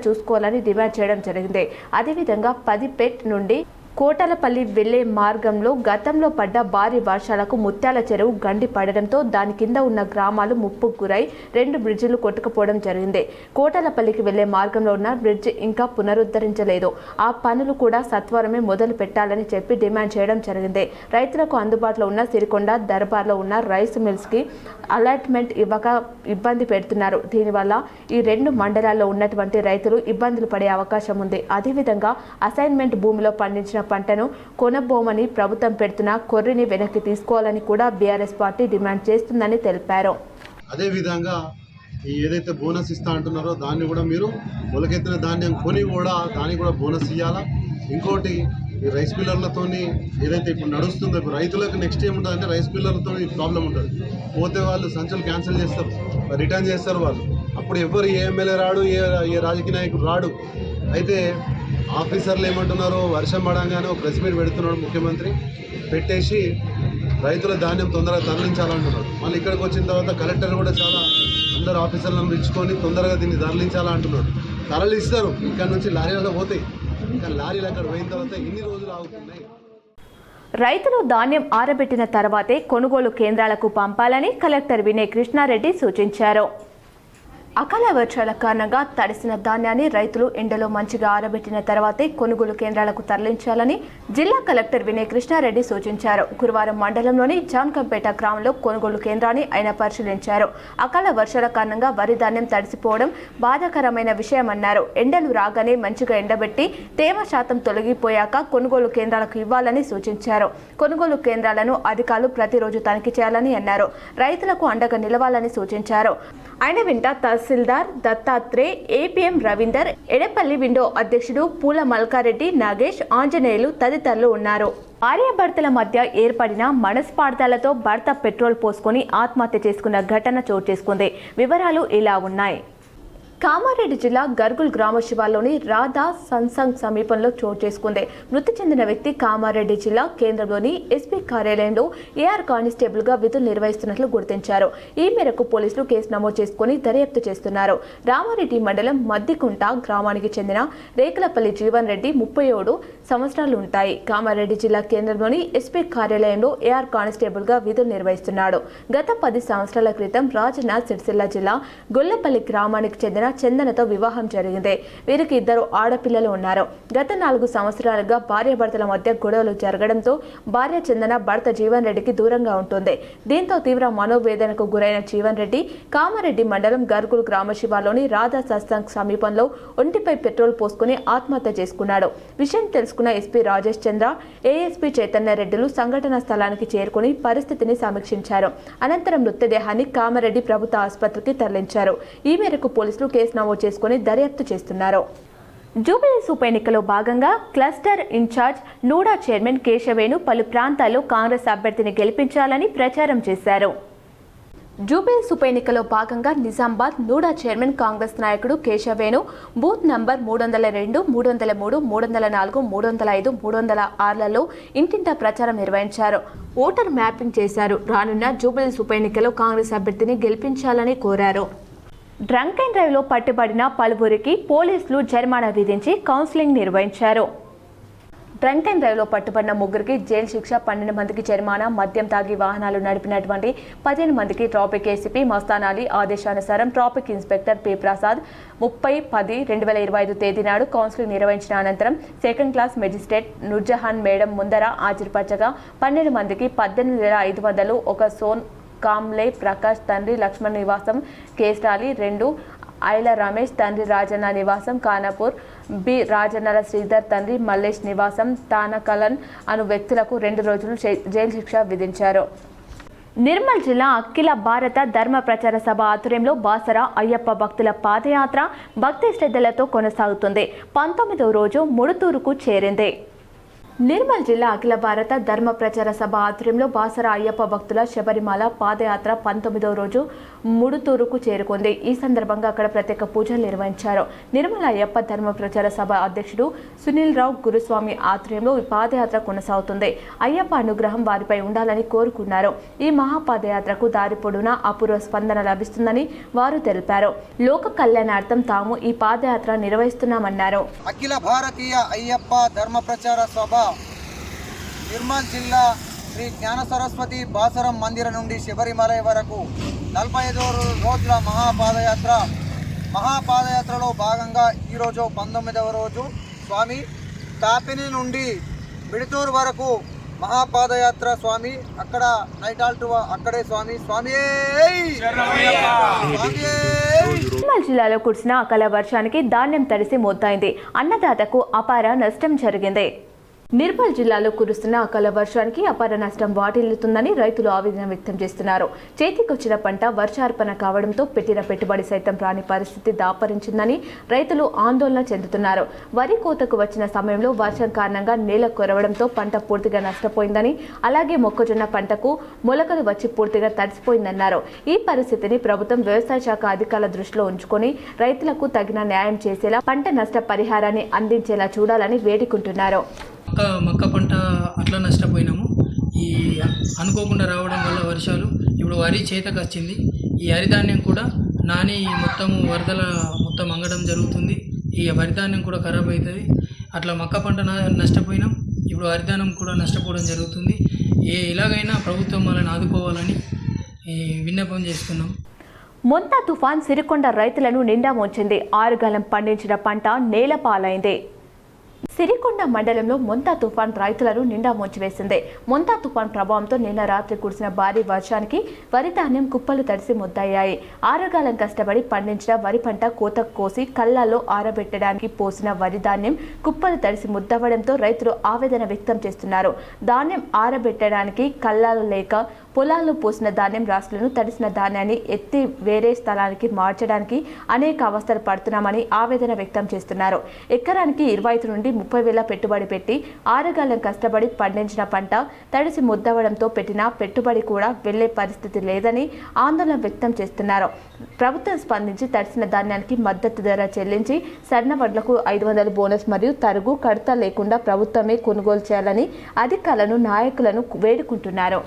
చూసుకోవాలని డిమాండ్ చేయడం జరిగింది. అదేవిధంగా 10 పెట్ నుండి కోటలపల్లి వెళ్లే మార్గంలో గతంలో పడ్డ భారీ వర్షాలకు ముత్యాల చెరువు గండి పడడంతో దాని కింద ఉన్న గ్రామాలు ముప్పుకు గురై 2 బ్రిడ్జిలు కొట్టుకుపోవడం జరిగింది. కోటలపల్లికి వెళ్లే మార్గంలో ఉన్న బ్రిడ్జ్ ఇంకా పునరుద్ధరించలేదు. ఆ పనులు కూడా సత్వరమే మొదలు పెట్టాలని చెప్పి డిమాండ్ చేయడం జరిగింది. రైతులకు అందుబాటులో ఉన్న సిరికొండ, దర్బార్లో ఉన్న రైస్ మిల్స్ కి అలాట్మెంట్ ఇవ్వక ఇబ్బంది పెడుతున్నారు. దీనివల్ల ఈ 2 మండలాల్లో ఉన్నటువంటి రైతులు ఇబ్బందులు పడే అవకాశం ఉంది. అదేవిధంగా అసైన్మెంట్ భూమిలో పండించిన పంటను కొనబోమని ప్రభుత్వం పెడుతున్న కొర్రిని వెనక్కి తీసుకోవాలని కూడా బీఆర్ఎస్ పార్టీ డిమాండ్ చేస్తుందని తెలిపారు. అదేవిధంగా ఏదైతే బోనస్ ఇస్తా అంటున్నారో దాన్ని కూడా మీరు మొలకెత్తిన ధాన్యం కొని కూడా దానికి కూడా బోనస్ ఇవ్వాలా. ఇంకోటి ఈ రైస్ మిల్లర్లతో ఏదైతే ఇప్పుడు నడుస్తుందో, ఇప్పుడు రైతులకు నెక్స్ట్ ఏముంటుందంటే రైస్ మిల్లర్లతో ప్రాబ్లం ఉంటుంది. పోతే వాళ్ళు సంచులు క్యాన్సిల్ చేస్తారు, రిటర్న్ చేస్తారు వాళ్ళు. అప్పుడు ఎవరు ఏ ఎమ్మెల్యే రాడు, ఏ రాజకీయ నాయకుడు రాడు. అయితే ఆఫీసర్లు ఏమంటున్నారు, వర్షం పడంగానే ప్రెస్ మీట్ పెడుతున్నాడు ముఖ్యమంత్రి, పెట్టేసి రైతుల ధాన్యం తొందరగా తరలించాలంటున్నాడు. మళ్ళీ ఇక్కడికి వచ్చిన తర్వాత కలెక్టర్ కూడా చాలా అందరు ఆఫీసర్లను పిలుచుకొని తొందరగా దీన్ని తరలించాలంటున్నాడు. తరలిస్తారు, ఇక్కడ నుంచి లారీలలో పోతాయి. ఇంకా లారీలు అక్కడ పోయిన తర్వాత ఎన్ని రోజులు ఆగుతున్నాయి. రైతులు ధాన్యం ఆరబెట్టిన తర్వాతే కొనుగోలు కేంద్రాలకు పంపాలని కలెక్టర్ వినయ్ కృష్ణారెడ్డి సూచించారు. అకాల వర్షాల కారణంగా తడిసిన ధాన్యాన్ని రైతులు ఎండలో మంచిగా ఆరబెట్టిన తర్వాతే కొనుగోలు కేంద్రాలకు తరలించాలని జిల్లా కలెక్టర్ వినయ్ కృష్ణారెడ్డి సూచించారు. గురువారం మండలంలోని జాన్కంపేట గ్రామంలో కొనుగోలు కేంద్రాన్ని ఆయన పరిశీలించారు. అకాల వర్షాల కారణంగా వరి ధాన్యం తడిసిపోవడం బాధాకరమైన విషయమన్నారు. ఎండలు రాగానే మంచిగా ఎండబెట్టి తేమ శాతం తొలగిపోయాక కొనుగోలు కేంద్రాలకు ఇవ్వాలని సూచించారు. కొనుగోలు కేంద్రాలను అధికారులు ప్రతిరోజు తనిఖీ చేయాలని అన్నారు. రైతులకు అండగా నిలవాలని సూచించారు. ఆయన వెంట తహసీల్దార్ దత్తాత్రే, ఏపీఎం రవీందర్, ఎడపల్లి విండో అధ్యక్షుడు పూల మల్కారెడ్డి, నాగేష్, ఆంజనేయులు తదితరులు ఉన్నారు. భార్యాభర్తల మధ్య ఏర్పడిన మనస్పార్థాలతో భర్త పెట్రోల్ పోసుకొని ఆత్మహత్య చేసుకున్న ఘటన చోటు చేసుకుంది. వివరాలు ఇలా ఉన్నాయి. కామారెడ్డి జిల్లా గర్గుల్ గ్రామ శివార్లోని రాధా సత్సంగ్ సమీపంలో చోటు చేసుకుంది. మృతి చెందిన వ్యక్తి కామారెడ్డి జిల్లా కేంద్రంలోని ఎస్పీ కార్యాలయంలో ఏఆర్ కానిస్టేబుల్ గా విధులు నిర్వహిస్తున్నట్లు గుర్తించారు. ఈ మేరకు పోలీసులు కేసు నమోదు చేసుకుని దర్యాప్తు చేస్తున్నారు. రామారెడ్డి మండలం మద్దికుంట గ్రామానికి చెందిన రేకులపల్లి జీవన్ రెడ్డి 37 సంవత్సరాలు ఉంటాయి. కామారెడ్డి జిల్లా కేంద్రంలోని ఎస్పీ కార్యాలయంలో ఏఆర్ కానిస్టేబుల్ గా విధులు నిర్వహిస్తున్నాడు. గత 10 సంవత్సరాల క్రితం రాజన్న సిరిసిల్ల జిల్లా గొల్లపల్లి గ్రామానికి చెందిన చందనతో వివాహం జరిగింది. వీరికి 2 ఆడపిల్లలు ఉన్నారు. గత 4 సంవత్సరాలుగా భార్యాభర్తల మధ్య గొడవలు జరగడంతో భార్య చందన భర్త జీవన్ రెడ్డికి దూరంగా ఉంటుంది. దీంతో తీవ్ర మనోవేదనకు గురైన జీవన్ రెడ్డి కామారెడ్డి మండలం గర్గుల్ గ్రామ శివార్లోని రాధా సత్సంగ్ సమీపంలో ఒంటిపై పెట్రోల్ పోసుకుని ఆత్మహత్య చేసుకున్నాడు. విషయం తెలుసుకున్న ఎస్పీ రాజేష్ చంద్ర, ఏఎస్పీ చైతన్య రెడ్డిలు సంఘటనా స్థలానికి చేరుకుని పరిస్థితిని సమీక్షించారు. అనంతరం మృతదేహాన్ని కామారెడ్డి ప్రభుత్వ ఆసుపత్రికి తరలించారు. ఈ మేరకు పోలీసులు కేసు నమోదు చేసుకుని దర్యాప్తు చేస్తున్నారు. జూబిలీస్ ఉప ఎన్నికలో భాగంగా cluster in-charge NUDA chairman Keshavenu పలు ప్రాంతాల్లో కాంగ్రెస్ అభ్యర్థిని గెలిపించాలని ప్రచారం చేశారు. జూబిలీస్ ఉప ఎన్నికలో భాగంగా నిజామాబాద్ నూడా చైర్మన్ కాంగ్రెస్ నాయకుడు కేశవేణు బూత్ నంబర్ 302, 303, 304, 305, 306లలో ఇంటింటా ప్రచారం నిర్వహించారు. ఓటర్ మ్యాపింగ్ చేశారు. రానున్న జూబిలీస్ ఉప ఎన్నికలో కాంగ్రెస్ అభ్యర్థిని గెలిపించాలని కోరారు. డ్రంక్ అండ్ డ్రైవ్లో పట్టుబడిన పలువురికి పోలీసులు జరిమానా విధించి కౌన్సిలింగ్ నిర్వహించారు. డ్రంక్ అండ్ డ్రైవ్లో పట్టుబడిన 3కి జైలు శిక్ష, 12 మందికి జరిమానా. మద్యం తాగి వాహనాలు నడిపినటువంటి 15 మందికి ట్రాఫిక్ ఏసీపీ మస్తాన్ అలీ ఆదేశానుసారం ట్రాఫిక్ ఇన్స్పెక్టర్ పి ప్రసాద్ 30/10/2025 తేదీ నాడు కౌన్సిలింగ్ నిర్వహించిన అనంతరం second class magistrate Noorjahan madam ముందర హాజరుపరచగా 12 మందికి 18,500 ఒక సోన్ కామ్లే ప్రకాష్ తండ్రి లక్ష్మణ్ నివాసం కేస్టాలి 2 ఐల రమేష్ తండ్రి రాజన్న నివాసం ఖానాపూర్, బి రాజన్నల శ్రీధర్ తండ్రి మల్లేష్ నివాసం తానకలన్ అను వ్యక్తులకు 2 రోజులు జైలు శిక్ష విధించారు. నిర్మల్ జిల్లా అఖిల భారత ధర్మ ప్రచార సభ ఆధ్వర్యంలో బాసర అయ్యప్ప భక్తుల పాదయాత్ర భక్తి శ్రద్ధలతో కొనసాగుతుంది. 19వ రోజు ముడుతూరుకు చేరింది. నిర్మల్ జిల్లా అఖిల భారత ధర్మ ప్రచార సభ ఆధ్వర్యంలో బాసర అయ్యప్ప భక్తుల శబరిమల పాదయాత్ర 19వ రోజు ముడుతూరుకు చేరుకుంది. ఈ సందర్భంగా అక్కడ ప్రత్యేక పూజలు నిర్వహించారు. నిర్మల అయ్యప్ప ధర్మ ప్రచార సభ అధ్యక్షుడు సునీల్ రావు గురుస్వామి ఆధ్వర్యంలో ఈ పాదయాత్ర కొనసాగుతుంది. అయ్యప్ప అనుగ్రహం వారిపై ఉండాలని కోరుకున్నారు. ఈ మహాపాదయాత్రకు దారి పొడవునా అపూర్వ స్పందన లభిస్తుందని వారు తెలిపారు. లోక కళ్యాణార్థం తాము ఈ పాదయాత్ర నిర్వహిస్తున్నామన్నారు. అఖిల భారతీయ అయ్యప్ప ధర్మ ప్రచార సభ నిర్మల్ జిల్లా శ్రీ జ్ఞాన సరస్వతి బాసరం మందిరం నుండి శబరిమల వరకు 45 రోజుల మహాపాదయాత్రలో భాగంగా ఈరోజు 19వ రోజు స్వామి తాపిని నుండి బిడుతూరు వరకు మహాపాదయాత్ర స్వామి. అక్కడ నైట్ ఆల్ట్ అక్కడే స్వామి. నిర్మల్ జిల్లాలో కురిసిన అకాల వర్షానికి ధాన్యం తడిసి మొద్దైంది. అన్నదాతకు అపార నష్టం జరిగింది. నిర్మల్ జిల్లాలో కురుస్తున్న అకాల వర్షానికి అపార నష్టం వాటిల్లుతుందని రైతులు ఆవేదన వ్యక్తం చేస్తున్నారు. చేతికొచ్చిన పంట వర్షార్పణ కావడంతో పెట్టిన పెట్టుబడి సైతం రాని పరిస్థితి దాపరించిందని రైతులు ఆందోళన చెందుతున్నారు. వరి కోతకు వచ్చిన సమయంలో వర్షం కారణంగా నేల కొరవడంతో పంట పూర్తిగా నష్టపోయిందని, అలాగే మొక్కజొన్న పంటకు మొలకలు వచ్చి పూర్తిగా తడిసిపోయిందన్నారు. ఈ పరిస్థితిని ప్రభుత్వం వ్యవసాయ శాఖ అధికారుల దృష్టిలో ఉంచుకొని రైతులకు తగిన న్యాయం చేసేలా పంట నష్ట పరిహారాన్ని అందించేలా చూడాలని వేడుకుంటున్నారు. మక్క పంట అట్లా నష్టపోయినాము. ఈ అనుకోకుండా రావడం వల్ల వర్షాలు ఇప్పుడు వరి చేతకు వచ్చింది. ఈ హరిధాన్యం కూడా నాని మొత్తం వరదల మొత్తం అంగడం జరుగుతుంది. ఈ వరిధాన్యం కూడా ఖరాబ్ అవుతుంది. అట్లా మక్క పంట నష్టపోయినాం. ఇప్పుడు హరిధాన్యం కూడా నష్టపోవడం జరుగుతుంది. ఎలాగైనా ప్రభుత్వం వాళ్ళని ఆదుకోవాలని విన్నపం చేస్తున్నాం. మొంతా తుఫాన్ సిరికొండ రైతులను నిండా ముంచింది. 6 గలం పండించిన పంట నేలపాలైంది. సిరికొండ మండలంలో మొంతా తుఫాన్ రైతులను నిండా ముంచివేసింది. మొంతా తుఫాన్ ప్రభావంతో నిన్న రాత్రి కురిసిన భారీ వర్షానికి వరి ధాన్యం కుప్పలు తడిసి ముద్దయ్యాయి. 6 కాలం కష్టపడి పండించిన వరి పంట కోత కోసి కళ్ళాల్లో ఆరబెట్టడానికి పోసిన వరి ధాన్యం కుప్పలు తడిసి ముద్దవడంతో రైతులు ఆవేదన వ్యక్తం చేస్తున్నారు. ధాన్యం ఆరబెట్టడానికి కళ్ళాలు లేక పొలాల్లో పోసిన ధాన్యం రాశులను తడిసిన ధాన్యాన్ని ఎత్తి వేరే స్థలానికి మార్చడానికి అనేక అవస్థలు పడుతున్నామని ఆవేదన వ్యక్తం చేస్తున్నారు. ఎకరానికి 25 నుండి 30,000 పెట్టుబడి పెట్టి 6 కాలం కష్టపడి పండించిన పంట తడిసి ముద్దవడంతో పెట్టిన పెట్టుబడి కూడా వెళ్లే పరిస్థితి లేదని ఆందోళన వ్యక్తం చేస్తున్నారు. ప్రభుత్వం స్పందించి తడిసిన ధాన్యానికి మద్దతు ధర చెల్లించి సన్న వడ్లకు 500 బోనస్ మరియు తరుగు కడత లేకుండా ప్రభుత్వమే కొనుగోలు చేయాలని అధికారులను నాయకులను వేడుకుంటున్నారు.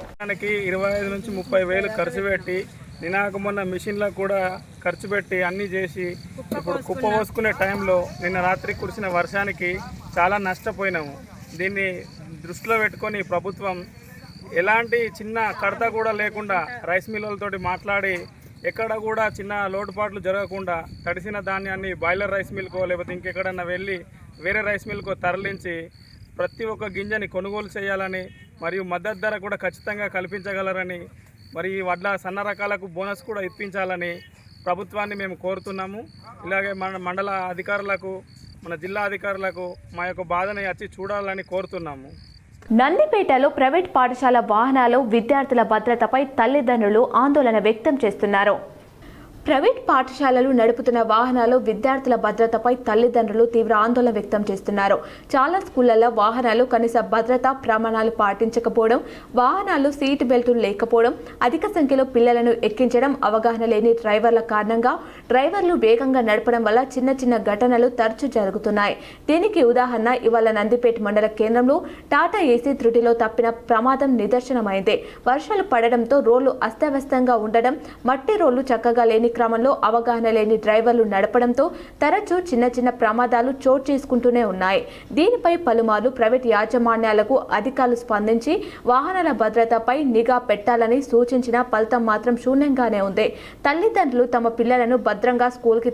25 నుంచి 30,000 ఖర్చు పెట్టి నినాక మొన్న మిషన్లకు కూడా ఖర్చు పెట్టి అన్నీ చేసి ఇప్పుడు కుప్ప పోసుకునే టైంలో నిన్న రాత్రి కురిసిన వర్షానికి చాలా నష్టపోయినాము. దీన్ని దృష్టిలో పెట్టుకొని ప్రభుత్వం ఎలాంటి చిన్న కడత కూడా లేకుండా రైస్ మిల్లలతోటి మాట్లాడి ఎక్కడ కూడా చిన్న లోటుపాట్లు జరగకుండా తడిసిన ధాన్యాన్ని బాయిలర్ రైస్ మిల్కో లేకపోతే ఇంకెక్కడన్నా వెళ్ళి వేరే రైస్ మిల్కో తరలించి ప్రతి ఒక్క గింజని కొనుగోలు చేయాలని మరియు మద్దతు ధర కూడా ఖచ్చితంగా కల్పించగలరని మరి ఈ వడ్ల సన్న రకాలకు బోనస్ కూడా ఇప్పించాలని ప్రభుత్వాన్ని మేము కోరుతున్నాము. ఇలాగే మన మండల అధికారులకు మన జిల్లా అధికారులకు మా యొక్క బాధని వచ్చి చూడాలని కోరుతున్నాము. నందిపేటలో ప్రైవేట్ పాఠశాల వాహనాలు విద్యార్థుల భద్రతపై తల్లిదండ్రులు ఆందోళన వ్యక్తం చేస్తున్నారు. ప్రైవేట్ పాఠశాలలు నడుపుతున్న వాహనాలు విద్యార్థుల భద్రతపై తల్లిదండ్రులు తీవ్ర ఆందోళన వ్యక్తం చేస్తున్నారు. చాలా స్కూళ్లలో వాహనాలు కనీస భద్రతా ప్రమాణాలు పాటించకపోవడం, వాహనాలు సీట్ బెల్టులు లేకపోవడం, అధిక సంఖ్యలో పిల్లలను ఎక్కించడం, అవగాహన లేని డ్రైవర్ల కారణంగా డ్రైవర్లు వేగంగా నడపడం వల్ల చిన్న చిన్న ఘటనలు తరచూ జరుగుతున్నాయి. దీనికి ఉదాహరణ ఇవాళ నందిపేట మండల కేంద్రంలో టాటా ఏసీ త్రుటిలో తప్పిన ప్రమాదం నిదర్శనమైంది. వర్షాలు పడడంతో రోడ్లు అస్తవ్యస్తంగా ఉండడం, మట్టి రోడ్లు చక్కగా లేని క్రమంలో అవగాహన లేని డ్రైవర్లు నడపడంతో తరచూ చిన్న చిన్న ప్రమాదాలు చోటు చేసుకుంటూనే ఉన్నాయి. దీనిపై పలుమార్లు ప్రైవేట్ యాజమాన్యాలకు అధికారులు స్పందించి వాహనాల భద్రతపై నిఘా పెట్టాలని సూచించిన ఫలితం మాత్రం శూన్యంగానే ఉంది. తల్లిదండ్రులు తమ పిల్లలను భద్రంగా స్కూల్కి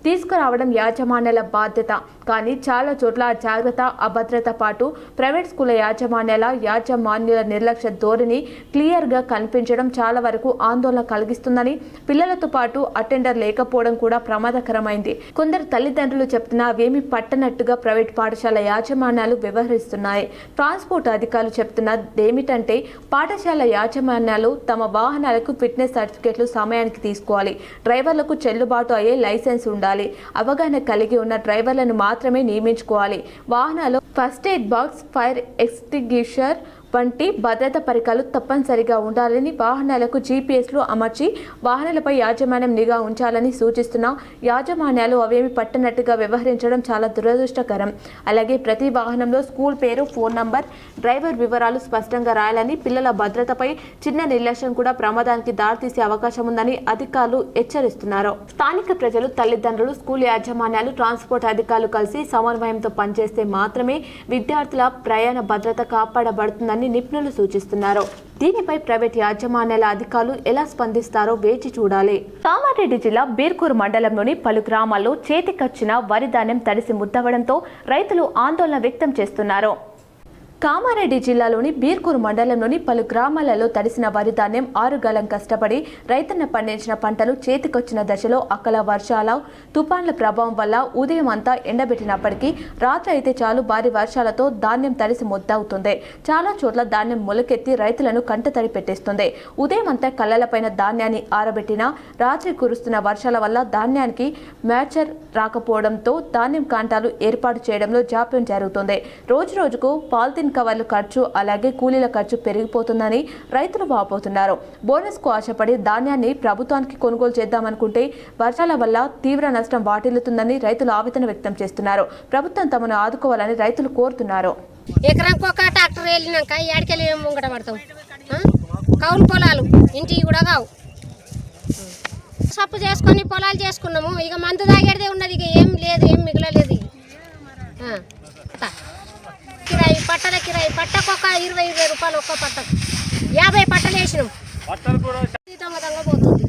తీసుకురావడం యాజమాన్యాల బాధ్యత. కానీ చాలా చోట్ల జాగ్రత్త, అభద్రత పాటు ప్రైవేట్ స్కూళ్ల యాజమాన్యుల నిర్లక్ష్య ధోరణి క్లియర్గా కనిపించడం చాలా వరకు ఆందోళన కలిగిస్తుందని, పిల్లలతో పాటు అటెండర్ లేకపోవడం కూడా ప్రమాదకరమైంది. కొందరు తల్లిదండ్రులు చెప్తున్నా అవేమీ పట్టనట్టుగా ప్రైవేట్ పాఠశాల యాజమాన్యాలు వ్యవహరిస్తున్నాయి. ట్రాన్స్పోర్ట్ అధికారులు చెప్తున్నదేమిటంటే పాఠశాల యాజమాన్యాలు తమ వాహనాలకు ఫిట్నెస్ సర్టిఫికెట్లు సమయానికి తీసుకోవాలి, డ్రైవర్లకు చెల్లుబాటు అయ్యే లైసెన్స్ ఉండాలి, అవగాహన కలిగి ఉన్న డ్రైవర్లను మాత్రమే నియమించుకోవాలి, వాహనాలు first aid box, fire extinguisher వంటి భద్రతా పరికరాలు తప్పనిసరిగా ఉండాలని, వాహనాలకు జీపీఎస్లు అమర్చి వాహనాలపై యాజమాన్యం నిఘా ఉంచాలని సూచిస్తున్న యాజమాన్యాలు అవేమి పట్టనట్టుగా వ్యవహరించడం చాలా దురదృష్టకరం. అలాగే ప్రతి వాహనంలో స్కూల్ పేరు, ఫోన్ నంబర్, డ్రైవర్ వివరాలు స్పష్టంగా రాయాలని, పిల్లల భద్రతపై చిన్న నిర్లక్ష్యం కూడా ప్రమాదానికి దారితీసే అవకాశం ఉందని అధికారులు హెచ్చరిస్తున్నారు. స్థానిక ప్రజలు, తల్లిదండ్రులు, స్కూల్ యాజమాన్యాలు, ట్రాన్స్పోర్ట్ అధికారులు కలిసి సమన్వయంతో పనిచేస్తే మాత్రమే విద్యార్థుల ప్రయాణ భద్రత కాపాడబడుతుందని నిపుణులు సూచిస్తున్నారు. దీనిపై ప్రైవేట్ యాజమాన్యాల అధికారులు ఎలా స్పందిస్తారో వేచి చూడాలి. కామారెడ్డి జిల్లా బీర్కూరు మండలంలోని పలు గ్రామాల్లో చేతికొచ్చిన వరి ధాన్యం తడిసి ముద్దవడంతో రైతులు ఆందోళన వ్యక్తం చేస్తున్నారు. కామారెడ్డి జిల్లాలోని బీర్కూరు మండలంలోని పలు గ్రామాలలో తడిసిన వరి ధాన్యం 6 గలం కష్టపడి రైతన్న పండించిన పంటలు చేతికొచ్చిన దశలో అకాల వర్షాల, తుఫాన్ల ప్రభావం వల్ల ఉదయం అంతా ఎండబెట్టినప్పటికీ రాత్రి అయితే చాలు భారీ వర్షాలతో ధాన్యం తడిసి ముద్దవుతుంది. చాలా చోట్ల ధాన్యం మొలకెత్తి రైతులను కంటతడి పెట్టేస్తుంది. ఉదయం అంతా కళ్ళలపైన ధాన్యాన్ని ఆరబెట్టినా రాత్రి కురుస్తున్న వర్షాల వల్ల ధాన్యానికి మ్యాచర్ రాకపోవడంతో ధాన్యం కాంటాలు ఏర్పాటు చేయడంలో జాప్యం జరుగుతుంది. రోజు రోజుకు పాలిథిన్ కవర్లు ఖర్చు, అలాగే కూలీల ఖర్చు పెరిగిపోతుందని రైతులు వాపోతున్నారు. బోనస్ కు ఆశపడి ధాన్యాన్ని ప్రభుత్వానికి కొనుగోలు చేద్దామనుకుంటే వర్షాల వల్ల తీవ్ర నష్టం వాటిల్లుతుందని రైతులు ఆవేదన వ్యక్తం చేస్తున్నారు. ప్రభుత్వం తమను ఆదుకోవాలని రైతులు కోరుతున్నారు. ఎకరానికి ఒక ట్రాక్టర్ వెళ్ళినాక ఏడికెళ్ళి ముంగట పడతాం. కౌలు పొలాలు ఇంటికి కూడా కావు. సప్పు చేసుకొని పొలాలు చేసుకున్నాము. ఇక మందు తాగేదే ఉన్నది, ఇక ఏం లేదు, ఏం మిగలలేదు. కిరాయి పట్టల కిరాయి పట్టకొక 20 రూపాయలు ఒక్క పట్టకు. 50 పట్టలు వేసినాం. దొంగ పోతుంది.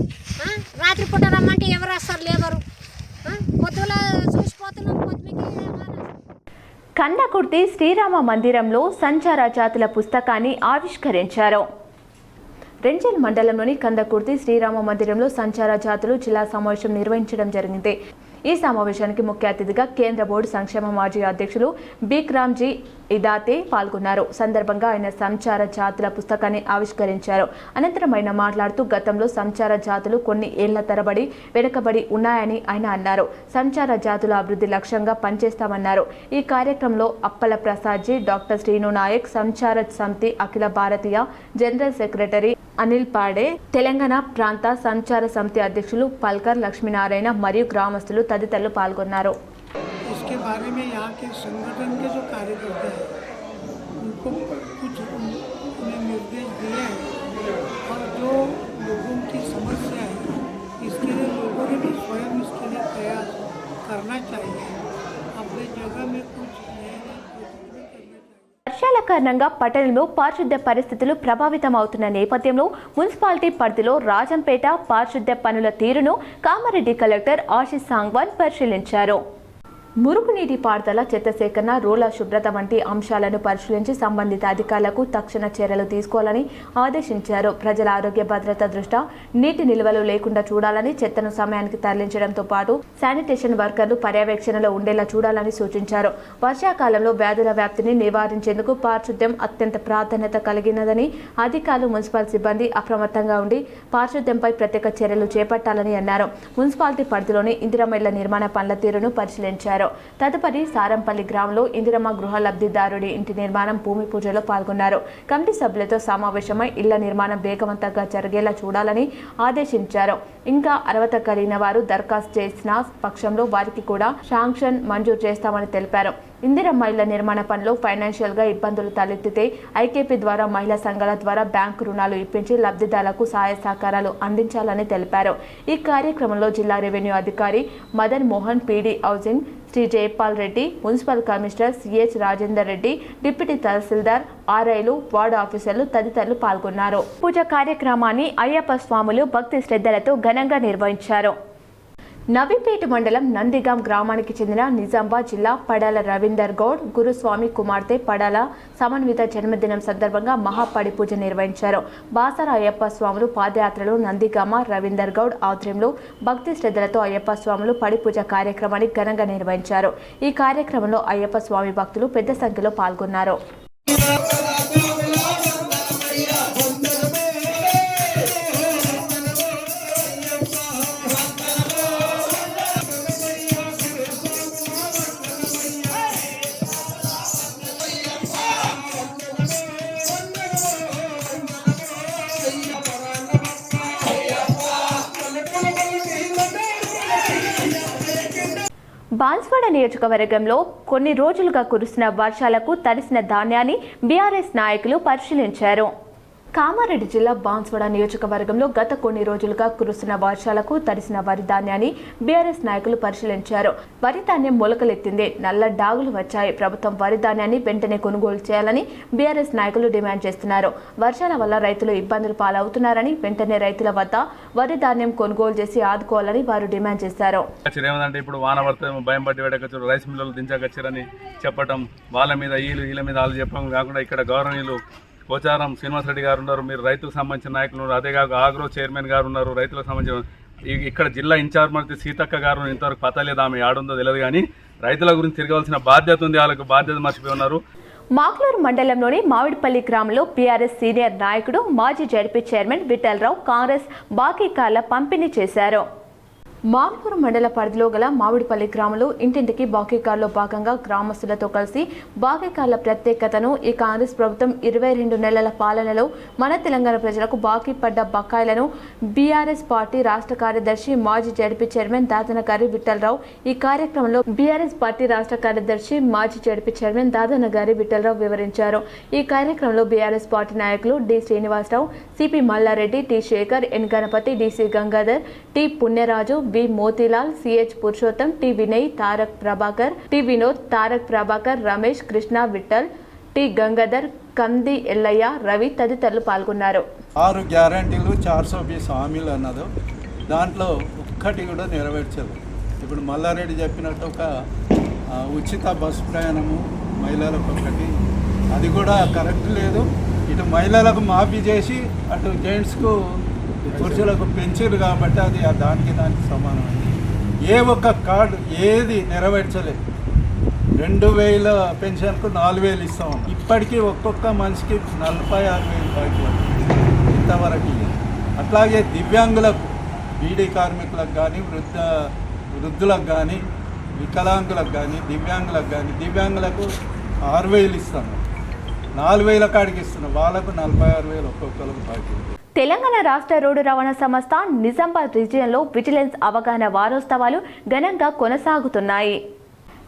రాత్రి పూట రమ్మంటే ఎవరు వస్తారు? లేబరు. పొద్దుల చూసిపోతున్నాం. కందకుర్తి శ్రీరామ మందిరంలో సంచార జాతుల పుస్తకాన్ని ఆవిష్కరించారు. రెంజల్ మండలంలోని కందకుర్తి శ్రీరామ మందిరంలో సంచార జాతులు జిల్లా సమావేశం నిర్వహించడం జరిగింది. ఈ సమావేశానికి ముఖ్య అతిథిగా కేంద్ర బోర్డు సంక్షేమ మాజీ అధ్యక్షులు బిక్రామ్జీ ఇదాతే పాల్గొన్నారు. సందర్భంగా ఆయన సంచార జాతుల పుస్తకాన్ని ఆవిష్కరించారు. అనంతరం ఆయన మాట్లాడుతూ గతంలో సంచార జాతులు కొన్ని ఏళ్ల తరబడి వెనుకబడి ఉన్నాయని ఆయన అన్నారు. సంచార జాతుల అభివృద్ధి లక్ష్యంగా పనిచేస్తామన్నారు. ఈ కార్యక్రమంలో అప్పల ప్రసాద్జీ, డాక్టర్ శ్రీను నాయక్, సంచార సమితి అఖిల భారతీయ జనరల్ సెక్రటరీ అనిల్ పాడే, తెలంగాణ ప్రాంత సంచార సమితి అధ్యక్షులు పల్కర్ లక్ష్మీనారాయణ మరియు గ్రామస్తులు తదితరులు పాల్గొన్నారు. इसके बारे में यहाँ के संगठन के जो कार्यकर्ता हैं उनको कुछ उन्हें निर्देश दिए हैं और जो लोगों की समस्या है इसके लिए लोगों ने भी स्वयं इसके लिए प्रयास करना चाहिए. अपनी जगह में कुछ नए करना चाहिए. వర్షాల కారణంగా పట్టణంలో పారిశుద్ధ్య పరిస్థితులు ప్రభావితమవుతున్న నేపథ్యంలో మున్సిపాలిటీ పరిధిలో రాజంపేట పారిశుద్ధ్య పనుల తీరును కామారెడ్డి కలెక్టర్ ఆశీష్ సాంగ్వాన్ పరిశీలించారు. మురుగునీటి పారుదల, చెత్త సేకరణ, రోడ్ల శుభ్రత వంటి అంశాలను పరిశీలించి సంబంధిత అధికారులకు తక్షణ చర్యలు తీసుకోవాలని ఆదేశించారు. ప్రజల ఆరోగ్య భద్రత దృష్ట్యా నీటి నిల్వలు లేకుండా చూడాలని, చెత్తను సమయానికి తరలించడంతో పాటు శానిటేషన్ వర్కర్లు పర్యవేక్షణలో ఉండేలా చూడాలని సూచించారు. వర్షాకాలంలో వ్యాధుల వ్యాప్తిని నివారించేందుకు పారిశుద్ధ్యం అత్యంత ప్రాధాన్యత కలిగినదని అధికారులు, మున్సిపల్ సిబ్బంది అప్రమత్తంగా ఉండి పారిశుద్ధ్యంపై ప్రత్యేక చర్యలు చేపట్టాలని అన్నారు. మున్సిపాలిటీ పరిధిలోని ఇందిరమ్మ ఇళ్ల నిర్మాణ పనుల తీరును పరిశీలించారు. తదుపరి సారంపల్లి గ్రామంలో ఇందిరమ్మ గృహ లబ్ధిదారుడి ఇంటి నిర్మాణం భూమి పూజలో పాల్గొన్నారు. కమిటీ సభ్యులతో సమావేశమై ఇళ్ల నిర్మాణం వేగవంతంగా జరిగేలా చూడాలని ఆదేశించారు. ఇంకా అర్హత కలిగిన వారు దరఖాస్తు చేసిన పక్షంలో వారికి కూడా శాంక్షన్ మంజూరు చేస్తామని తెలిపారు. ఇందిరమ్మ ఇళ్ల నిర్మాణ పనిలో ఫైనాన్షియల్ గా ఇబ్బందులు తలెత్తితే ఐకేపీ ద్వారా, మహిళా సంఘాల ద్వారా బ్యాంకు రుణాలు ఇప్పించి లబ్ధిదారులకు సహాయ సహకారాలు అందించాలని తెలిపారు. ఈ కార్యక్రమంలో జిల్లా రెవెన్యూ అధికారి Madan Mohan, PD housing Shri Jayapal Reddy, municipal commissioner CH Rajender Reddy, deputy తహసీల్దార్, ఆర్ఐలు, వార్డు ఆఫీసర్లు తదితరులు పాల్గొన్నారు. పూజ కార్యక్రమాన్ని అయ్యప్ప స్వాములు భక్తి శ్రద్ధలతో ఘనంగా నిర్వహించారు. నవీపేట మండలం నందిగాం గ్రామానికి చెందిన నిజామాబాద్ జిల్లా పడాల రవీందర్ గౌడ్ గురుస్వామి కుమార్తె పడాల సమన్విత జన్మదినం సందర్భంగా మహాపడి పూజ నిర్వహించారు. బాసర అయ్యప్ప స్వాములు పాదయాత్రలో నందిగామ రవీందర్ గౌడ్ ఆధ్వర్యంలో భక్తి శ్రద్ధలతో అయ్యప్ప స్వాములు పడి పూజ కార్యక్రమాన్ని ఘనంగా నిర్వహించారు. ఈ కార్యక్రమంలో అయ్యప్ప స్వామి భక్తులు పెద్ద సంఖ్యలో పాల్గొన్నారు. బాన్స్వాడ నియోజకవర్గంలో కొన్ని రోజులుగా కురుస్తున్న వర్షాలకు తడిసిన ధాన్యాన్ని బీఆర్ఎస్ నాయకులు పరిశీలించారు. కామారెడ్డి జిల్లా బాన్స్వాడ నియోజకవర్గంలో గత కొన్ని రోజులుగా కురుస్తున్న వర్షాలకు తడిసిన వరి ధాన్యాన్ని బీఆర్ఎస్ నాయకులు పరిశీలించారు. వరి ధాన్యం మొలకలెత్తింది, నల్ల డాగులు వచ్చాయి. ప్రభుత్వం వరి ధాన్యాన్ని వెంటనే కొనుగోలు చేయాలని బీఆర్ఎస్ నాయకులు డిమాండ్ చేస్తున్నారు. వర్షాల వల్ల రైతులు ఇబ్బందులు పాలవుతున్నారని, వెంటనే రైతుల వద్ద వరి ధాన్యం కొనుగోలు చేసి ఆదుకోవాలని వారు డిమాండ్ చేశారు. ఏమంటే ఇప్పుడు వాన పడితే భయం పట్టి పెట్టచ్చు, రైస్ మిల్లులు దించకచ్చారని చెప్పడం, వాళ్ళ మీద వీళ్ళ మీద వాళ్ళు చెప్పడం కాకుండా ఇక్కడ గవర్నర్లు పోచారం శ్రీనివాస్ రెడ్డి గారు ఉన్నారు, మీరు రైతులకు సంబంధించిన నాయకులు ఉన్నారు, అదే కాక ఆగ్రో చైర్మన్ గారు ఉన్నారు, రైతులకు సంబంధించిన ఇక్కడ జిల్లా ఇన్ఛార్జ్ మంత్రి సీతక్క గారు ఇంతవరకు పతా లేదు, ఆమె ఆడుందో తెలియదు. కానీ రైతుల గురించి తిరగవలసిన బాధ్యత ఉంది, వాళ్ళకు బాధ్యత మర్చిపోయి ఉన్నారు. మాక్లూరు మండలంలోని మామిడిపల్లి గ్రామంలో బీఆర్ఎస్ సీనియర్ నాయకుడు మాజీ జడ్పీ చైర్మన్ విఠలరావు కాంగ్రెస్ బాకీ కార్ల పంపిణీ చేశారు. మాల్పూర్ మండల పరిధిలో గల మామిడిపల్లి గ్రామంలో ఇంటింటికి బాకీ కార్డులో భాగంగా గ్రామస్తులతో కలిసి బాకీ కార్డుల ప్రత్యేకతను, ఈ కాంగ్రెస్ ప్రభుత్వం 22 నెలల పాలనలో మన తెలంగాణ ప్రజలకు బాకీ పడ్డ బకాయిలను బీఆర్ఎస్ పార్టీ రాష్ట్ర కార్యదర్శి మాజీ జడ్పీ చైర్మన్ దాదనగారి విఠలరావు ఈ కార్యక్రమంలో బీఆర్ఎస్ పార్టీ రాష్ట్ర కార్యదర్శి మాజీ జడ్పీ చైర్మన్ దాదనగారి విఠలరావు వివరించారు. ఈ కార్యక్రమంలో బీఆర్ఎస్ పార్టీ నాయకులు D Srinivasarao, CP Mallareddy, T Shekhar, N Ganapathi, DC Gangadhar, T Punyaraju, V Motilal, CH Purushottam, T Vinay, Tarak Prabhakar, T Vinod, Tarak Prabhakar, Ramesh, Krishna, Vithal, T Gangadhar, Kandi Ellaiah, Ravi తదితరులు పాల్గొన్నారు. 6 గ్యారంటీలు 420 హామీలు అన్నది, దాంట్లో ఒక్కటి కూడా నెరవేర్చదు. ఇప్పుడు మల్లారెడ్డి చెప్పినట్టు ఒక ఉచిత బస్సు ప్రయాణము మహిళలకు ఒకటి, అది కూడా కరెక్ట్ లేదు. ఇటు మహిళలకు మాఫీ చేసి అటు జెంట్స్కు పురుషులకు పెంచారు కాబట్టి అది దానికి సమానం. ఏ ఒక్క కార్డు ఏది నెరవేర్చలేదు. 2000 పెన్షన్కు 4000 ఇస్తాం. ఇప్పటికీ ఒక్కొక్క మనిషికి 46,000 రూపాయలు ఇంతవరకు. అట్లాగే దివ్యాంగులకు, బీడీ కార్మికులకు కానీ, వృద్ధులకు కానీ, వికలాంగులకు కానీ, దివ్యాంగులకు 6,000 ఇస్తాను. 4,000 కాడికి ఇస్తున్నాం. వాళ్ళకు 46,000 ఒక్కొక్కరికి బాకీ. తెలంగాణ రాష్ట్ర రోడ్డు రవాణా సంస్థ నిజామాబాద్ రీజియన్లో విజిలెన్స్ అవగాహన వారోత్సవాలు ఘనంగా కొనసాగుతున్నాయి.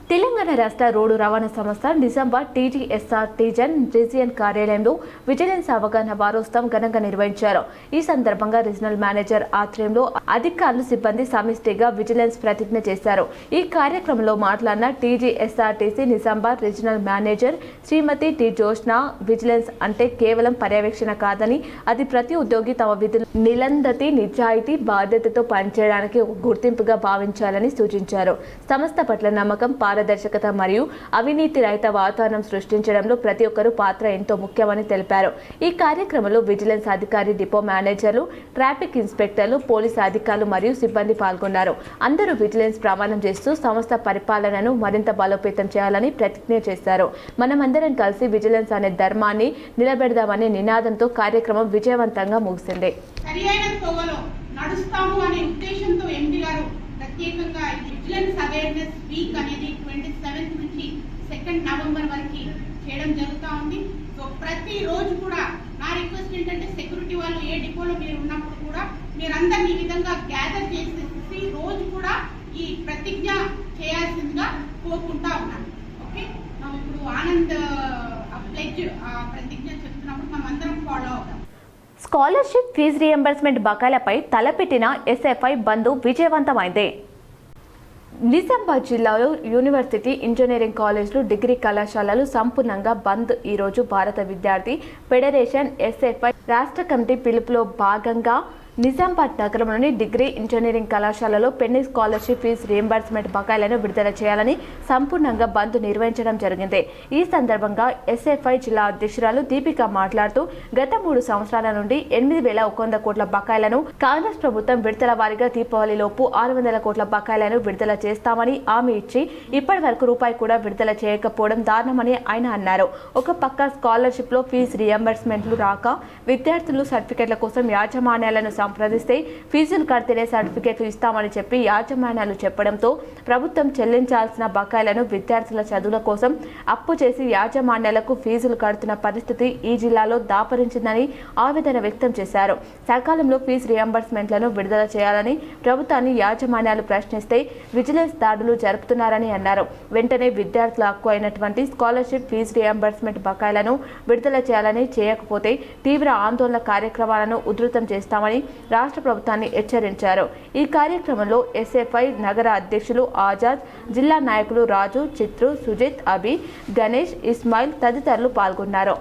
తెలంగాణ రాష్ట్ర రోడ్డు రవాణా సంస్థ నిజామాబాద్ టీజీఎస్ఆర్టీజన్ రీజియన్ కార్యాలయంలో విజిలెన్స్ అవగాహన వారోత్సవం ఘనంగా నిర్వహించారు. ఈ సందర్భంగా రీజనల్ మేనేజర్ ఆధ్వర్యంలో అధికారులు సిబ్బంది సమిష్టిగా విజిలెన్స్ ప్రతిజ్ఞ చేశారు. ఈ కార్యక్రమంలో మాట్లాడిన టీజీఎస్ఆర్టీసీ నిజామాబాద్ రీజనల్ మేనేజర్ శ్రీమతి టి జోష్న విజిలెన్స్ అంటే కేవలం పర్యవేక్షణ కాదని అది ప్రతి ఉద్యోగి తమ విధులు నిలందతి నిజాయితీ బాధ్యతతో పనిచేయడానికి ఒక గుర్తింపుగా భావించాలని సూచించారు. సంస్థ పట్ల నమ్మకం పారదర్శకత మరియు అవినీతి రహిత వాతావరణం సృష్టించడంలో ప్రతి ఒక్కరూ పాత్ర ఎంతో ముఖ్యమని తెలిపారు. ఈ కార్యక్రమంలో విజిలెన్స్ అధికారి, డిపో మేనేజర్లు, ట్రాఫిక్ ఇన్స్పెక్టర్లు, పోలీసు అధికారులు మరియు సిబ్బంది పాల్గొన్నారు. అందరూ విజిలెన్స్ ప్రమాణం చేస్తూ సంస్థ పరిపాలనను మరింత బలోపేతం చేయాలని ప్రతిజ్ఞ చేశారు. మనమందరం కలిసి విజిలెన్స్ అనే ధర్మాన్ని నిలబెడదామనే నినాదంతో కార్యక్రమం విజయవంతంగా ముగిసింది. ప్రత్యేకంగా విజిలెన్స్ అవేర్నెస్ వీక్ అనేది 27 నుంచి 2 నవంబర్ వరకు చేయడం జరుగుతూ ఉంది. సో ప్రతి రోజు కూడా నా రిక్వెస్ట్ ఏంటంటే సెక్యూరిటీ వాళ్ళు ఏ డిపోలో మీరు ఉన్నప్పుడు కూడా మీరందరినీ ఈ విధంగా గ్యాదర్ చేసేసి రోజు కూడా ఈ ప్రతిజ్ఞ చేయాల్సిందిగా కోరుకుంటా ఉన్నాను. ఓకే, ఇప్పుడు ఆనంద్ ప్లెడ్జ్ ప్రతిజ్ఞ చెప్తున్నప్పుడు మనం అందరం ఫాలో అవుతాం. స్కాలర్షిప్ ఫీజు రియంబర్స్మెంట్ బకాయిలపై తలపెట్టిన ఎస్ఎఫ్ఐ బంద్ విజయవంతమైంది. నిజామాబాద్ జిల్లాలో యూనివర్సిటీ, ఇంజనీరింగ్ కాలేజీలు, డిగ్రీ కళాశాలలు సంపూర్ణంగా బంద్. ఈరోజు భారత విద్యార్థి ఫెడరేషన్ ఎస్ఎఫ్ఐ రాష్ట్ర కమిటీ పిలుపులో భాగంగా నిజామాబాద్ నగరంలోని డిగ్రీ, ఇంజనీరింగ్ కళాశాలలో పెండింగ్ స్కాలర్షిప్ ఫీజు రియంబర్స్మెంట్ బకాయిలను విడుదల చేయాలని సంపూర్ణంగా బంద్ నిర్వహించడం జరిగింది. ఈ సందర్భంగా ఎస్ఎఫ్ఐ జిల్లా అధ్యక్షురాలు దీపిక మాట్లాడుతూ గత 3 సంవత్సరాల నుండి 8,100 కోట్ల బకాయిలను కాంగ్రెస్ ప్రభుత్వం విడతల వారీగా దీపావళిలోపు 600 కోట్ల బకాయిలను విడుదల చేస్తామని హామీ ఇచ్చి ఇప్పటి వరకు రూపాయి కూడా విడుదల చేయకపోవడం దారుణమని ఆయన అన్నారు. ఒక పక్క స్కాలర్షిప్ లో ఫీజు రియంబర్స్మెంట్లు రాక విద్యార్థులు సర్టిఫికెట్ల కోసం యాజమాన్యాలను సంప్రదిస్తే ఫీజులు కడితేనే సర్టిఫికెట్లు ఇస్తామని చెప్పి యాజమాన్యాలు చెప్పడంతో ప్రభుత్వం చెల్లించాల్సిన బకాయిలను విద్యార్థుల చదువుల కోసం అప్పు చేసి యాజమాన్యాలకు ఫీజులు కడుతున్న పరిస్థితి ఈ జిల్లాలో దాపరించిందని ఆవేదన వ్యక్తం చేశారు. సకాలంలో ఫీజు రియంబర్స్మెంట్లను విడుదల చేయాలని ప్రభుత్వాన్ని యాజమాన్యాలు ప్రశ్నిస్తే విజిలెన్స్ దాడులు జరుపుతున్నారని అన్నారు. వెంటనే విద్యార్థుల హక్కు అయినటువంటి స్కాలర్షిప్ ఫీజు రియంబర్స్మెంట్ బకాయిలను విడుదల చేయాలని, చేయకపోతే తీవ్ర ఆందోళన కార్యక్రమాలను ఉధృతం చేస్తామని రాష్ట్ర ప్రభుత్వాన్ని హెచ్చరించారు. ఈ కార్యక్రమంలో ఎస్ఎఫ్ఐ నగర అధ్యక్షులు ఆజాద్, జిల్లా నాయకులు రాజు, చిత్రు, సుజిత్, అభి, గణేష్, ఇస్మాయిల్ తదితరులు పాల్గొన్నారు.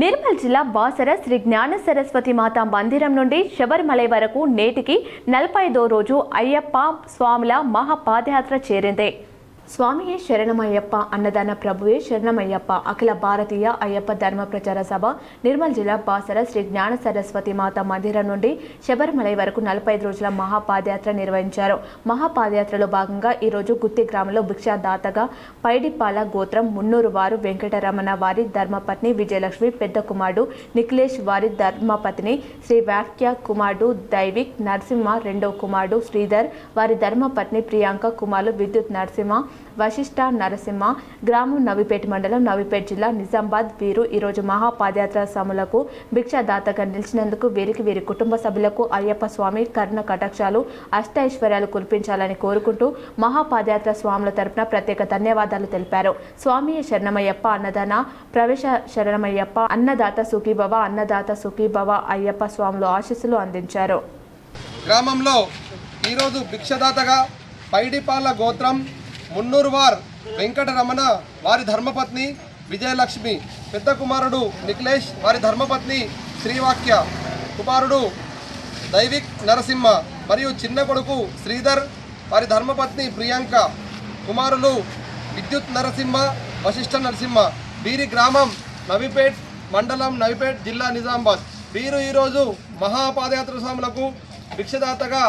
నిర్మల్ జిల్లా బాసర శ్రీ జ్ఞాన సరస్వతి మాత మందిరం నుండి శబరిమల వరకు నేటికి 45వ రోజు అయ్యప్ప స్వాముల మహాపాదయాత్ర చేరింది. స్వామియే శరణమయ్యప్ప, అన్నదాన ప్రభువే శరణమయ్యప్ప అఖిల భారతీయ అయ్యప్ప ధర్మ ప్రచార సభ నిర్మల్ జిల్లా బాసర శ్రీ జ్ఞాన సరస్వతి మాత మందిరం నుండి శబరిమల వరకు 45 రోజుల మహాపాదయాత్ర నిర్వహించారు. మహాపాదయాత్రలో భాగంగా ఈరోజు గుత్తి గ్రామంలో భిక్షాదాతగా పైడిపాల గోత్రం మున్నూరు వారు వెంకటరమణ వారి ధర్మపత్ని విజయలక్ష్మి, పెద్ద కుమారుడు నిఖిలేష్ వారి ధర్మపత్ని శ్రీ వాక్య కుమారుడు దైవిక్ నరసింహ, రెండవ కుమారుడు శ్రీధర్ వారి ధర్మపత్ని ప్రియాంక, కుమారులు విద్యుత్ నరసింహ, వశిష్ఠ నరసింహ, గ్రామం నవిపేట మండలం, నవిపేట జిల్లా, నిజామాబాద్ వీరు ఈరోజు మహాపాదయాత్ర సములకు భిక్షాదాతగా నిలిచినందుకు వీరికి, వీరి కుటుంబ సభ్యులకు అయ్యప్ప స్వామి కరుణ కటాక్షాలు, అష్టైశ్వర్యాలు కురిపించాలని కోరుకుంటూ మహాపాదయాత్ర స్వాముల తరపున ప్రత్యేక ధన్యవాదాలు తెలిపారు. స్వామి శరణమయ్యప్ప, అన్నదాన ప్రవేశ శరణమయ్యప్ప, అన్నదాత సుఖీభవ, అన్నదాత సుఖీభవ అయ్యప్ప స్వాములు ఆశీస్సులు అందించారు. గ్రామంలో ఈరోజు భిక్షదాతగా పైడిపాల గోత్రం మున్నూరువార్ వెంకటరమణ వారి ధర్మపత్ని విజయలక్ష్మి, పెద్ద కుమారుడు నిఖిలేష్ వారి ధర్మపత్ని శ్రీవాక్య, కుమారుడు దైవిక్ నరసింహ మరియు చిన్న కొడుకు శ్రీధర్ వారి ధర్మపత్ని ప్రియాంక, కుమారులు విద్యుత్ నరసింహ, వశిష్ఠ నరసింహ. వీరి గ్రామం నవిపేట్ మండలం, నవిపేట్ జిల్లా, నిజామాబాద్. వీరు ఈరోజు మహాపాదయాత్ర స్వాములకు భిక్షదాతగా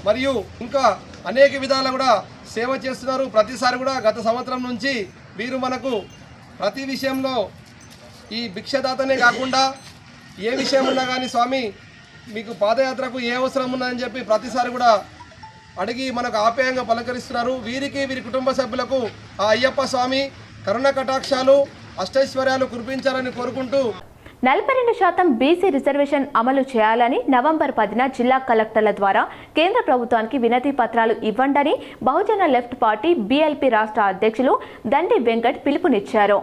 మరియు ఇంకా అనేక విధాలు కూడా సేవ చేస్తున్నారు. ప్రతిసారి కూడా గత సంవత్సరం నుంచి వీరు మనకు ప్రతి విషయంలో ఈ భిక్షదాతనే కాకుండా ఏ విషయం ఉన్నా కానీ స్వామి మీకు పాదయాత్రకు ఏ అవసరం ఉన్నదని చెప్పి ప్రతిసారి కూడా అడిగి మనకు ఆప్యాయంగా పలకరిస్తున్నారు. వీరికి, వీరి కుటుంబ సభ్యులకు ఆ అయ్యప్ప స్వామి కరుణ కటాక్షాలు, అష్టైశ్వర్యాలు కురిపించాలని కోరుకుంటూ 42% బీసీ రిజర్వేషన్ అమలు చేయాలని నవంబర్ 10న జిల్లా కలెక్టర్ల ద్వారా కేంద్ర ప్రభుత్వానికి వినతి పత్రాలు ఇవ్వండని బహుజన లెఫ్ట్ పార్టీ బీఎల్పీ రాష్ట్ర అధ్యక్షులు దండి వెంకట్ పిలుపునిచ్చారు.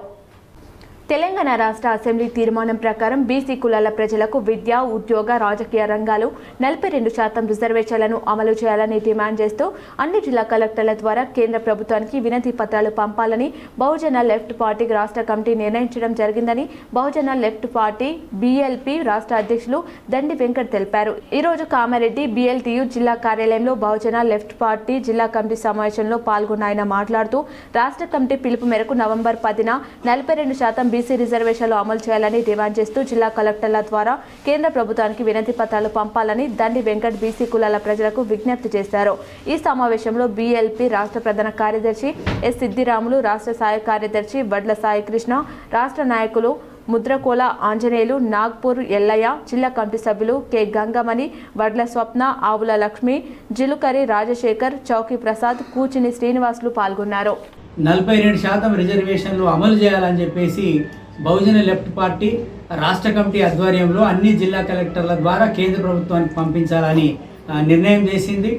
తెలంగాణ రాష్ట్ర అసెంబ్లీ తీర్మానం ప్రకారం బీసీ కులాల ప్రజలకు విద్య, ఉద్యోగ, రాజకీయ రంగాలు 42% రిజర్వేషన్లను అమలు చేయాలని డిమాండ్ చేస్తూ అన్ని జిల్లా కలెక్టర్ల ద్వారా కేంద్ర ప్రభుత్వానికి వినతి పత్రాలు పంపాలని బహుజన లెఫ్ట్ పార్టీ రాష్ట్ర కమిటీ నిర్ణయించడం జరిగిందని బహుజన లెఫ్ట్ పార్టీ బీఎల్పీ రాష్ట్ర అధ్యక్షులు దండి వెంకట్ తెలిపారు. ఈ రోజు కామారెడ్డి బీఎల్టీయూ జిల్లా కార్యాలయంలో బహుజన లెఫ్ట్ పార్టీ జిల్లా కమిటీ సమావేశంలో పాల్గొన్న ఆయన మాట్లాడుతూ రాష్ట్ర కమిటీ పిలుపు మేరకు నవంబర్ 10న 42% బీసీ రిజర్వేషన్లు అమలు చేయాలని డిమాండ్ చేస్తూ జిల్లా కలెక్టర్ల ద్వారా కేంద్ర ప్రభుత్వానికి వినతి పత్రాలు పంపాలని దండి వెంకట్ బీసీ కులాల ప్రజలకు విజ్ఞప్తి చేశారు. ఈ సమావేశంలో బీఎల్పీ రాష్ట్ర ప్రధాన కార్యదర్శి ఎస్ సిద్దిరాములు, రాష్ట్ర సహాయ కార్యదర్శి వడ్ల సాయికృష్ణ, రాష్ట్ర నాయకులు ముద్రకోల ఆంజనేయులు, నాగ్పూర్ ఎల్లయ్య, జిల్లా కమిటీ సభ్యులు కె గంగమణి, వడ్ల స్వప్న, ఆవుల లక్ష్మి, జిలుకరి రాజశేఖర్, చౌకీ ప్రసాద్, కూచిని శ్రీనివాసులు పాల్గొన్నారు. 42% రిజర్వేషన్లు అమలు చేయాలని చెప్పేసి బహుజన లెఫ్ట్ పార్టీ రాష్ట్ర కమిటీ ఆధ్వర్యంలో అన్ని జిల్లా కలెక్టర్ల ద్వారా కేంద్ర ప్రభుత్వానికి పంపించాలని నిర్ణయం చేసింది.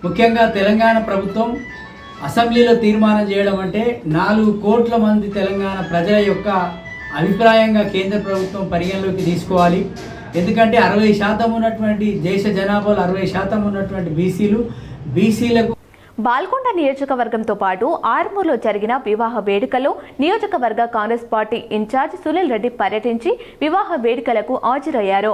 ముఖ్యంగా తెలంగాణ ప్రభుత్వం అసెంబ్లీలో తీర్మానం చేయడం అంటే 4 కోట్ల మంది తెలంగాణ ప్రజల యొక్క అభిప్రాయంగా కేంద్ర ప్రభుత్వం పరిగణలోకి తీసుకోవాలి. ఎందుకంటే 60% ఉన్నటువంటి దేశ జనాభాలో 60% ఉన్నటువంటి బీసీలకు బాల్కొండ నియోజకవర్గంతో పాటు ఆర్మూర్లో జరిగిన వివాహ వేడుకలో నియోజకవర్గ కాంగ్రెస్ పార్టీ ఇన్ఛార్జ్ సునీల్ రెడ్డి పర్యటించి వివాహ వేడుకలకు హాజరయ్యారు.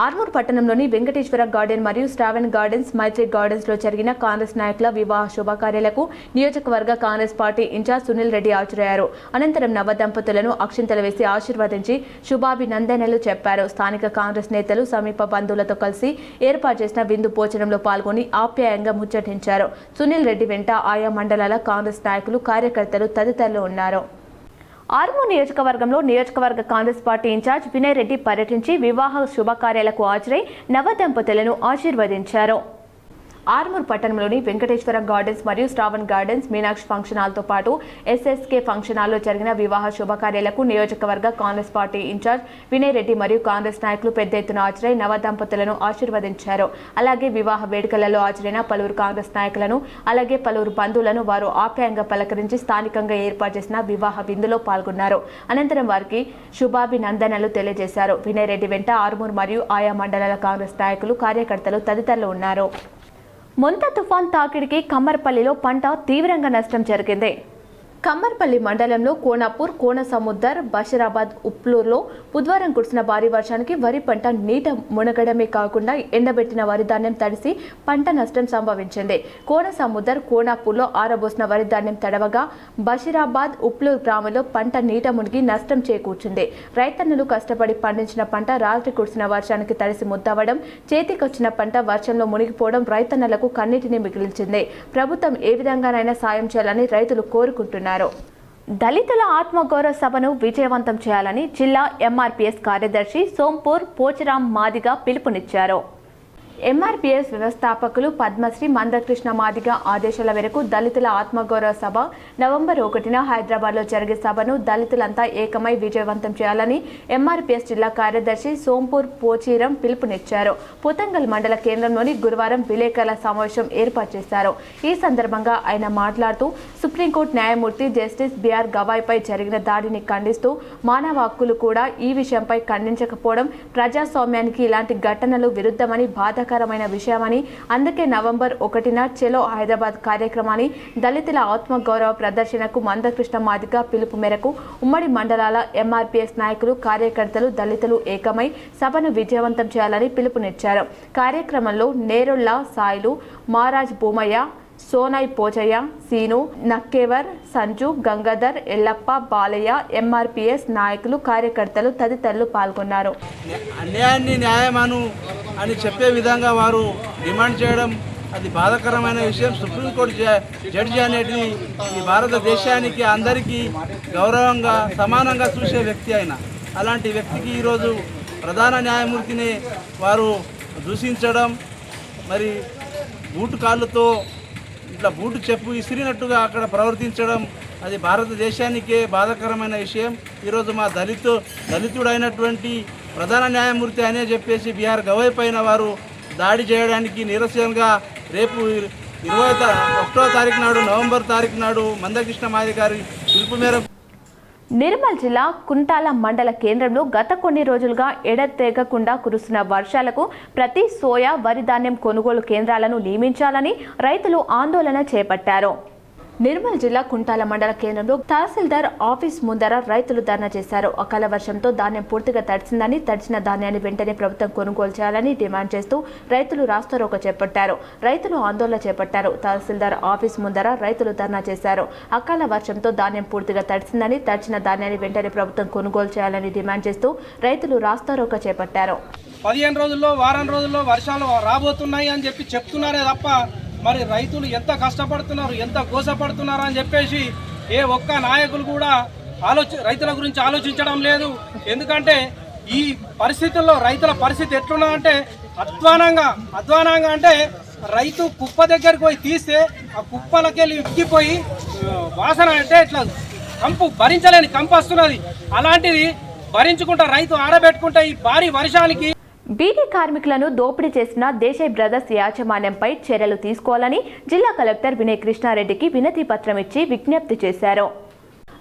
ఆర్మూర్ పట్టణంలోని వెంకటేశ్వర గార్డెన్ మరియు స్టావెన్ గార్డెన్స్, మైత్రి గార్డెన్స్ లో జరిగిన కాంగ్రెస్ నాయకుల వివాహ శుభకార్యాలకు నియోజకవర్గ కాంగ్రెస్ పార్టీ ఇన్ఛార్జ్ సునీల్ రెడ్డి హాజరయ్యారు. అనంతరం నవదంపతులను అక్షింతలు వేసి ఆశీర్వదించి శుభాభినందనలు చెప్పారు. స్థానిక కాంగ్రెస్ నేతలు సమీప బంధువులతో కలిసి ఏర్పాటు చేసిన విందు భోజనంలో పాల్గొని ఆప్యాయంగా ముచ్చటించారు. సునీల్ రెడ్డి వెంట ఆయా మండలాల కాంగ్రెస్ నాయకులు, కార్యకర్తలు తదితరులు ఉన్నారు. ఆర్మూర్ నియోజకవర్గంలో నియోజకవర్గ కాంగ్రెస్ పార్టీ ఇన్ఛార్జ్ వినయ్ రెడ్డి పర్యటించి వివాహ శుభకార్యాలకు హాజరై నవదంపతులను ఆశీర్వదించారు. ఆర్మూర్ పట్టణంలోని వెంకటేశ్వర గార్డెన్స్ మరియు స్టావెన్ గార్డెన్స్, మీనాక్షి ఫంక్షన్ హాల్తో పాటు ఎస్ఎస్కే ఫంక్షన్ హాల్లో జరిగిన వివాహ శుభకార్యాలకు నియోజకవర్గ కాంగ్రెస్ పార్టీ ఇన్ఛార్జ్ వినయ్ రెడ్డి మరియు కాంగ్రెస్ నాయకులు పెద్ద ఎత్తున హాజరై నవదంపతులను ఆశీర్వదించారు. అలాగే వివాహ వేడుకలలో హాజరైన పలువురు కాంగ్రెస్ నాయకులను, అలాగే పలువురు బంధువులను వారు ఆప్యాయంగా పలకరించి స్థానికంగా ఏర్పాటు చేసిన వివాహ విందులో పాల్గొన్నారు. అనంతరం వారికి శుభాభినందనలు తెలియజేశారు. వినయ్ రెడ్డి వెంట ఆర్మూర్ మరియు ఆయా మండలాల కాంగ్రెస్ నాయకులు, కార్యకర్తలు తదితరులు ఉన్నారు. మొంత తుఫాన్ తాకిడికి కమ్మర్పల్లిలో పంట తీవ్రంగా నష్టం జరిగింది. కమ్మర్పల్లి మండలంలో కోనాపూర్, కోనసముద్దర్, బషీరాబాద్, ఉప్లూరులో బుధవారం కురిసిన భారీ వర్షానికి వరి పంట నీట మునగడమే కాకుండా ఎండబెట్టిన వరి ధాన్యం తడిసి పంట నష్టం సంభవించింది. కోనసముద్దర్, కోనాపూర్లో ఆరబోసిన వరి ధాన్యం తడవగా బషీరాబాద్, ఉప్లూరు గ్రామంలో పంట నీట మునిగి నష్టం చేకూర్చింది. రైతన్నులు కష్టపడి పండించిన పంట రాత్రి కురిసిన వర్షానికి తడిసి ముద్దవడం, చేతికొచ్చిన పంట వర్షంలో మునిగిపోవడం రైతన్నలకు కన్నీటిని మిగిల్చింది. ప్రభుత్వం ఏ విధంగానైనా సాయం చేయాలని రైతులు కోరుకుంటున్నారు. దళితుల ఆత్మగౌరవ సభను విజయవంతం చేయాలని జిల్లా ఎంఆర్పీఎస్ కార్యదర్శి సోంపూర్ పోచిరాం మాదిగ పిలుపునిచ్చారు. ఎంఆర్పీఎస్ వ్యవస్థాపకులు పద్మశ్రీ మందకృష్ణ మాదిగ ఆదేశాల మేరకు దళితుల ఆత్మగౌరవ సభ నవంబర్ 1న హైదరాబాద్లో జరిగే సభను దళితులంతా ఏకమై విజయవంతం చేయాలని ఎంఆర్పీఎస్ జిల్లా కార్యదర్శి సోంపూర్ పోచీరం పిలుపునిచ్చారు. పుతంగల్ మండల కేంద్రంలోని గురువారం విలేకరుల సమావేశం ఏర్పాటు చేశారు. ఈ సందర్భంగా ఆయన మాట్లాడుతూ సుప్రీంకోర్టు న్యాయమూర్తి జస్టిస్ బిఆర్ గవాయ్పై జరిగిన దాడిని ఖండిస్తూ మానవ హక్కులు కూడా ఈ విషయంపై ఖండించకపోవడం ప్రజాస్వామ్యానికి ఇలాంటి ఘటనలు విరుద్ధమని బాధాకరమైన విషయమని, అందుకే నవంబర్ 1న చెలో హైదరాబాద్ కార్యక్రమాన్ని దళితుల ఆత్మగౌరవ ప్రదర్శనకు మందకృష్ణ మాదిగ పిలుపు మేరకు ఉమ్మడి మండలాల ఎంఆర్పీఎస్ నాయకులు, కార్యకర్తలు, దళితులు ఏకమై సభను విజయవంతం చేయాలని పిలుపునిచ్చారు. కార్యక్రమంలో నేరుళ్ల సాయిలు, మహారాజ్ భూమయ్య, సోనై పోచయ్య, సీను, నక్కేవర్, సంజు, గంగాధర్, ఎల్లప్ప, బాలయ్య, ఎంఆర్పీఎస్ నాయకులు, కార్యకర్తలు తదితరులు పాల్గొన్నారు. అన్యాయాన్ని న్యాయమను అని చెప్పే విధంగా వారు డిమాండ్ చేయడం అది బాధాకరమైన విషయం. సుప్రీంకోర్టు జడ్జి అనేది ఈ భారతదేశానికి అందరికీ గౌరవంగా సమానంగా చూసే వ్యక్తి అయిన అలాంటి వ్యక్తికి ఈరోజు ప్రధాన న్యాయమూర్తిని వారు దూషించడం, మరి బూటు కాళ్ళతో ఇట్లా బూటు చెప్పు ఇసిరినట్టుగా అక్కడ ప్రవర్తించడం అది భారతదేశానికే బాధాకరమైన విషయం. ఈరోజు మా దళితుడైనటువంటి ప్రధాన న్యాయమూర్తి అనే చెప్పేసి బీఆర్ గవై పైన వారు దాడి చేయడానికి నిరసనగా రేపు 21వ తారీఖు నాడు నవంబర్ తారీఖు నాడు మందకృష్ణ మాది గారి పిలుపు మేరకు నిర్మల్ జిల్లా కుంటాల మండల కేంద్రంలో గత కొన్ని రోజులుగా ఎడతెగకుండా కురుస్తున్న వర్షాలకు ప్రతి సోయా వరి ధాన్యం కొనుగోలు కేంద్రాలను నియమించాలని రైతులు ఆందోళన చేపట్టారు. నిర్మల్ జిల్లా కుంటాల మండల కేంద్రంలో తహసీల్దార్ ఆఫీస్ ముందర రైతులు ధర్నా చేశారు. అకాల వర్షంతో ధాన్యం పూర్తిగా తడిసిందని, తడిచిన ధాన్యాన్ని వెంటనే ప్రభుత్వం కొనుగోలు చేయాలని డిమాండ్ చేస్తూ రైతులు రాస్తారోకో చేపట్టారు. రైతులు ఆందోళన చేపట్టారు. తహసీల్దార్ ఆఫీస్ ముందర రైతులు ధర్నా చేశారు. అకాల వర్షంతో ధాన్యం పూర్తిగా తడిసిందని, తడిచిన ధాన్యాన్ని వెంటనే ప్రభుత్వం కొనుగోలు చేయాలని డిమాండ్ చేస్తూ రైతులు రాస్తారోకో చేపట్టారు. 15 రోజుల్లో వారం రోజుల్లో వర్షాలు రాబోతున్నాయి అని చెప్పి చెప్తున్నారే తప్ప మరి రైతులు ఎంత కష్టపడుతున్నారు, ఎంత గోసపడుతున్నారు అని చెప్పేసి ఏ ఒక్క నాయకులు కూడా రైతుల గురించి ఆలోచించడం లేదు. ఎందుకంటే ఈ పరిస్థితుల్లో రైతుల పరిస్థితి ఎట్లున్నదంటే అధ్వానంగా అంటే రైతు కుప్ప దగ్గరికి పోయి తీస్తే ఆ కుప్పలకి వెళ్ళి ఎక్కిపోయి వాసన అంటే ఇట్లా కంపు భరించలేని కంపు వస్తున్నది. అలాంటిది భరించుకుంటా రైతు ఆరబెట్టుకుంటే ఈ భారీ వర్షానికి బీడీ కార్మికులను దోపిడీ చేసిన దేశాయ్ బ్రదర్స్ యాజమాన్యంపై చర్యలు తీసుకోవాలని జిల్లా కలెక్టర్ వినయ్ కృష్ణారెడ్డికి వినతి పత్రం ఇచ్చి విజ్ఞప్తి చేశారు.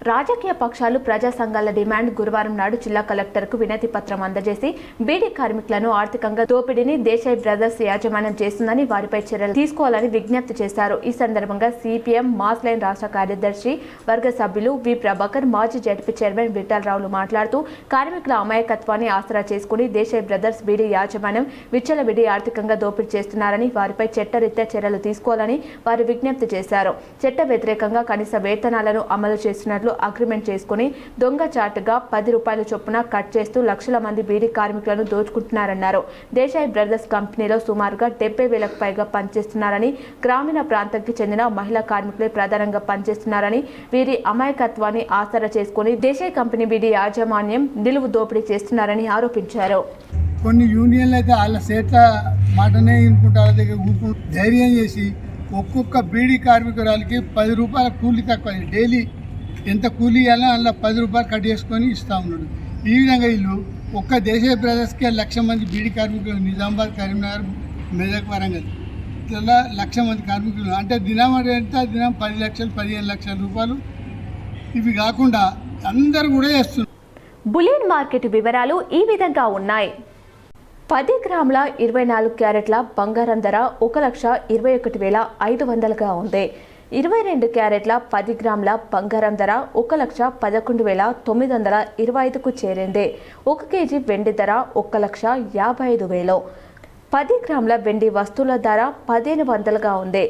రాజకీయ పక్షాలు ప్రజా సంఘాల డిమాండ్ గురువారం నాడు జిల్లా కలెక్టర్కు వినతి పత్రం అందజేసి బీడీ కార్మికులను ఆర్థికంగా దోపిడీని దేశాయ్ బ్రదర్స్ యాజమాన్యం చేస్తుందని వారిపై చర్యలు తీసుకోవాలని విజ్ఞప్తి చేశారు. ఈ సందర్భంగా సిపిఎం మాస్ లైన్ రాష్ట్ర కార్యదర్శి వర్గ సభ్యులు వి ప్రభాకర్, మాజీ జడ్పీ చైర్మన్ విఠలరావులు మాట్లాడుతూ కార్మికుల అమాయకత్వాన్ని ఆసరా చేసుకుని దేశాయ్ బ్రదర్స్ బీడీ యాజమాన్యం విచ్చలవిడి ఆర్థికంగా దోపిడీ చేస్తున్నారని, వారిపై చట్టరీత్యా చర్యలు తీసుకోవాలని వారు విజ్ఞప్తి చేశారు. చట్ట వ్యతిరేకంగా కనీస వేతనాలను అమలు చేస్తున్నట్లు అగ్రిమెంట్ చేసుకుని దొంగచాటుగా 10 రూపాయల చొప్పున కట్ చేస్తూ లక్షల మంది బీడీ కార్మికులను దోచుకుంటున్నారన్నారు. దేశాయ్ బ్రదర్స్ కంపెనీలో సుమారుగా 70,000కు పైగా పనిచేస్తున్నారని, గ్రామీణ ప్రాంతానికి చెందిన మహిళా కార్మికులే ప్రధానంగా పనిచేస్తున్నారని, వీరి అమాయకత్వాన్ని ఆసరా చేసుకుని దేశాయ్ కంపెనీ బీడీ యాజమాన్యం నిలువు దోపిడీ చేస్తున్నారని ఆరోపించారు. కొన్ని యూనియన్లు అయితే వాళ్ళ సేట్ల మాటనే వినుకుంటారు, దగ్గర ధైర్యం చేసి ఒక్కొక్క బీడీ కార్మికురాలకి 10 రూపాయల కూలీ తక్కువ, డైలీ ఎంత కూలీ ఇవ్వాలో అందులో 10 రూపాయలు కట్ చేసుకొని ఇస్తూ ఉన్నాడు. ఈ విధంగా వీళ్ళు ఒక్క దేశాయ్ బ్రదర్స్కే 1,00,000 మంది బీడీ కార్మికులు, నిజామాబాద్, కరీంనగర్, మెదక్, వరంగల్ ఇలా 1,00,000 మంది కార్మికులు అంటే దినం ఎంత, దినం 10 లక్షలు 15 లక్షల రూపాయలు. ఇవి కాకుండా అందరూ కూడా చేస్తున్నారు. బులియన్ మార్కెట్ వివరాలు ఈ విధంగా ఉన్నాయి. 10 గ్రాముల 24 క్యారెట్ల బంగారం ధర 1,21,500గా ఉంది. 22 క్యారెట్ల 10 గ్రాముల బంగారం ధర 1,11,925కు చేరింది. 1 కేజీ వెండి ధర 1,55,000. 10 గ్రాముల వెండి వస్తువుల ధర 1,500గా ఉంది.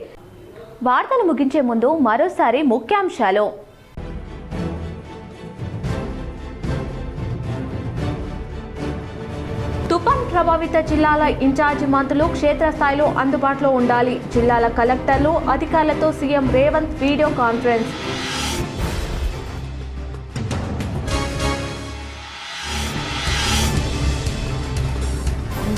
వార్తలు ముగించే ముందు మరోసారి ముఖ్యాంశాలు. తుఫాన్ ప్రభావిత జిల్లాల ఇన్ఛార్జి మంత్రులు క్షేత్రస్థాయిలో అందుబాటులో ఉండాలి. జిల్లాల కలెక్టర్లు, అధికారులతో సీఎం రేవంత్ వీడియో కాన్ఫరెన్స్.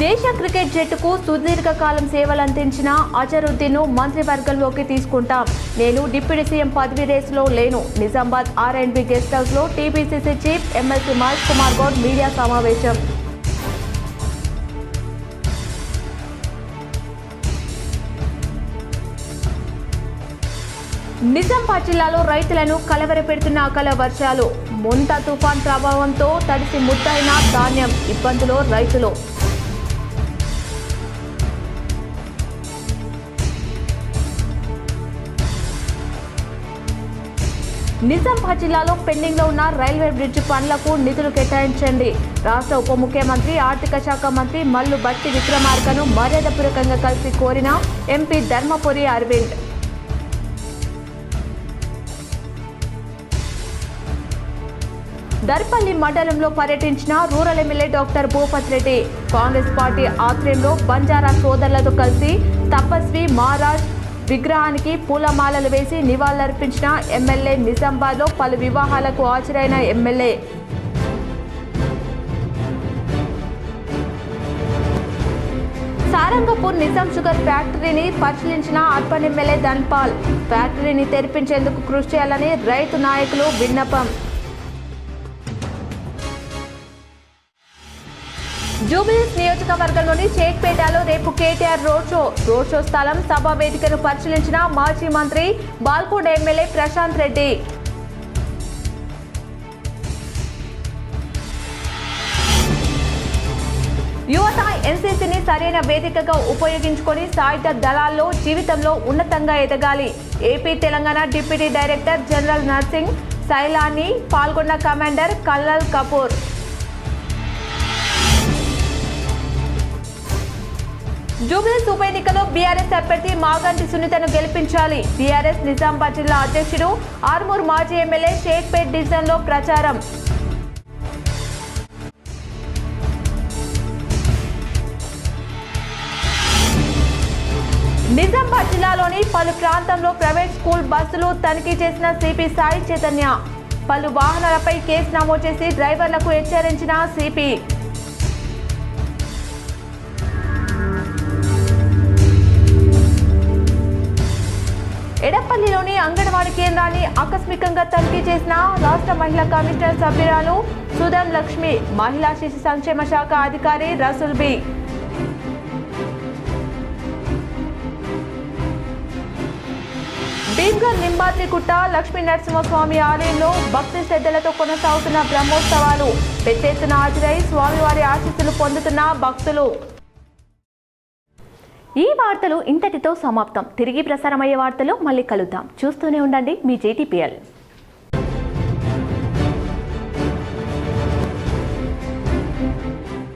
దేశ క్రికెట్ జట్టుకు సుదీర్ఘకాలం సేవలందించిన అజరుద్దీన్ను మంత్రివర్గంలోకి తీసుకుంటాం. నేను డిప్యూటీ సీఎం పదవి రేసులో లేను. నిజామాబాద్ R&B గెస్ట్ హౌస్లో TPCC chief MLC Mahesh Kumar Goud media సమావేశం. నిజామాబాద్ జిల్లాలో రైతులను కలవరపెడుతున్న అకాల వర్షాలు. మొంతా తుఫాన్ ప్రభావంతో తడిసి ముద్దైన ధాన్యం, ఇబ్బందులో రైతులు. నిజామాబాద్ జిల్లాలో పెండింగ్ లో ఉన్న రైల్వే బ్రిడ్జ్ పనులకు నిధులు కేటాయించండి. రాష్ట్ర ఉప ముఖ్యమంత్రి, ఆర్థిక శాఖ మంత్రి మల్లు బట్టి విక్రమార్కను మర్యాదపూర్వకంగా కలిసి కోరిన ఎంపీ ధర్మపురి అరవింద్. దర్పల్లి మండలంలో పర్యటించిన rural MLA doctor Bhupath Reddy. Congress party ఆధ్వర్యంలో బంజారా సోదరులతో కలిసి తపస్వి మహారాజ్ విగ్రహానికి పూలమాలలు వేసి నివాళులర్పించిన ఎమ్మెల్యే. నిజామాబాద్లో పలు వివాహాలకు హాజరైన ఎమ్మెల్యే. సారంగపూర్ నిజాం షుగర్ ఫ్యాక్టరీని పరిశీలించిన అర్బన్ ఎమ్మెల్యే ధన్పాల్. ఫ్యాక్టరీని తెరిపించేందుకు కృషి చేయాలని రైతు నాయకులు విన్నపం. జూబిలీస్ నియోజకవర్గంలోని షేక్పేటలో రేపు కేటీఆర్ రోడ్ షో స్థలం సభా వేదికను పరిశీలించిన మాజీ మంత్రి బాల్కోట్ ఎమ్మెల్యే ప్రశాంత్ రెడ్డి. యువత ఎన్సీసీని సరైన వేదికగా ఉపయోగించుకొని సాయుధ దళాల్లో జీవితంలో ఉన్నతంగా ఎదగాలి. AP Telangana deputy director general Narsing Sailani పాల్గొన్న కమాండర్ కల్నల్ కపూర్. జూబిలీస్ ఉప ఎన్నికలో బీఆర్ఎస్ అభ్యర్థి మాగంటి సునీతను గెలిపించాలి. బీఆర్ఎస్ నిజామాబాద్ జిల్లా అధ్యక్షుడు ఆర్మూర్ మాజీ ఎమ్మెల్యే షేక్పేట్ డివిజన్లో ప్రచారం. నిజామాబాద్ జిల్లాలోని పలు ప్రాంతంలో ప్రైవేట్ స్కూల్ బస్సులు తనిఖీ చేసిన సిపి సాయి చైతన్య. పలు వాహనాలపై కేసు నమోదు చేసి డ్రైవర్లకు హెచ్చరించిన సిపి. ఎడపల్లిలోని అంగన్వాడీ కేంద్రాన్ని ఆకస్మికంగా తనిఖీ చేసిన రాష్ట్ర మహిళా కమిషనర్ సభ్యురాలు సుధన్ లక్ష్మి, మహిళా శిశు సంక్షేమ శాఖ అధికారి రసూల్ బి. భీమ్గల్ నింబాద్రిగుట్ట లక్ష్మీ నరసింహస్వామి ఆలయంలో భక్తి శ్రద్ధలతో కొనసాగుతున్న బ్రహ్మోత్సవాలు. పెద్ద ఎత్తున హాజరై స్వామివారి ఆశీస్సులు పొందుతున్న భక్తులు. ఈ వార్తలు ఇంతటితో సమాప్తం. తిరిగి ప్రసారమయ్యే వార్తలు మళ్ళీ కలుద్దాం. చూస్తూనే ఉండండి మీ JTPL.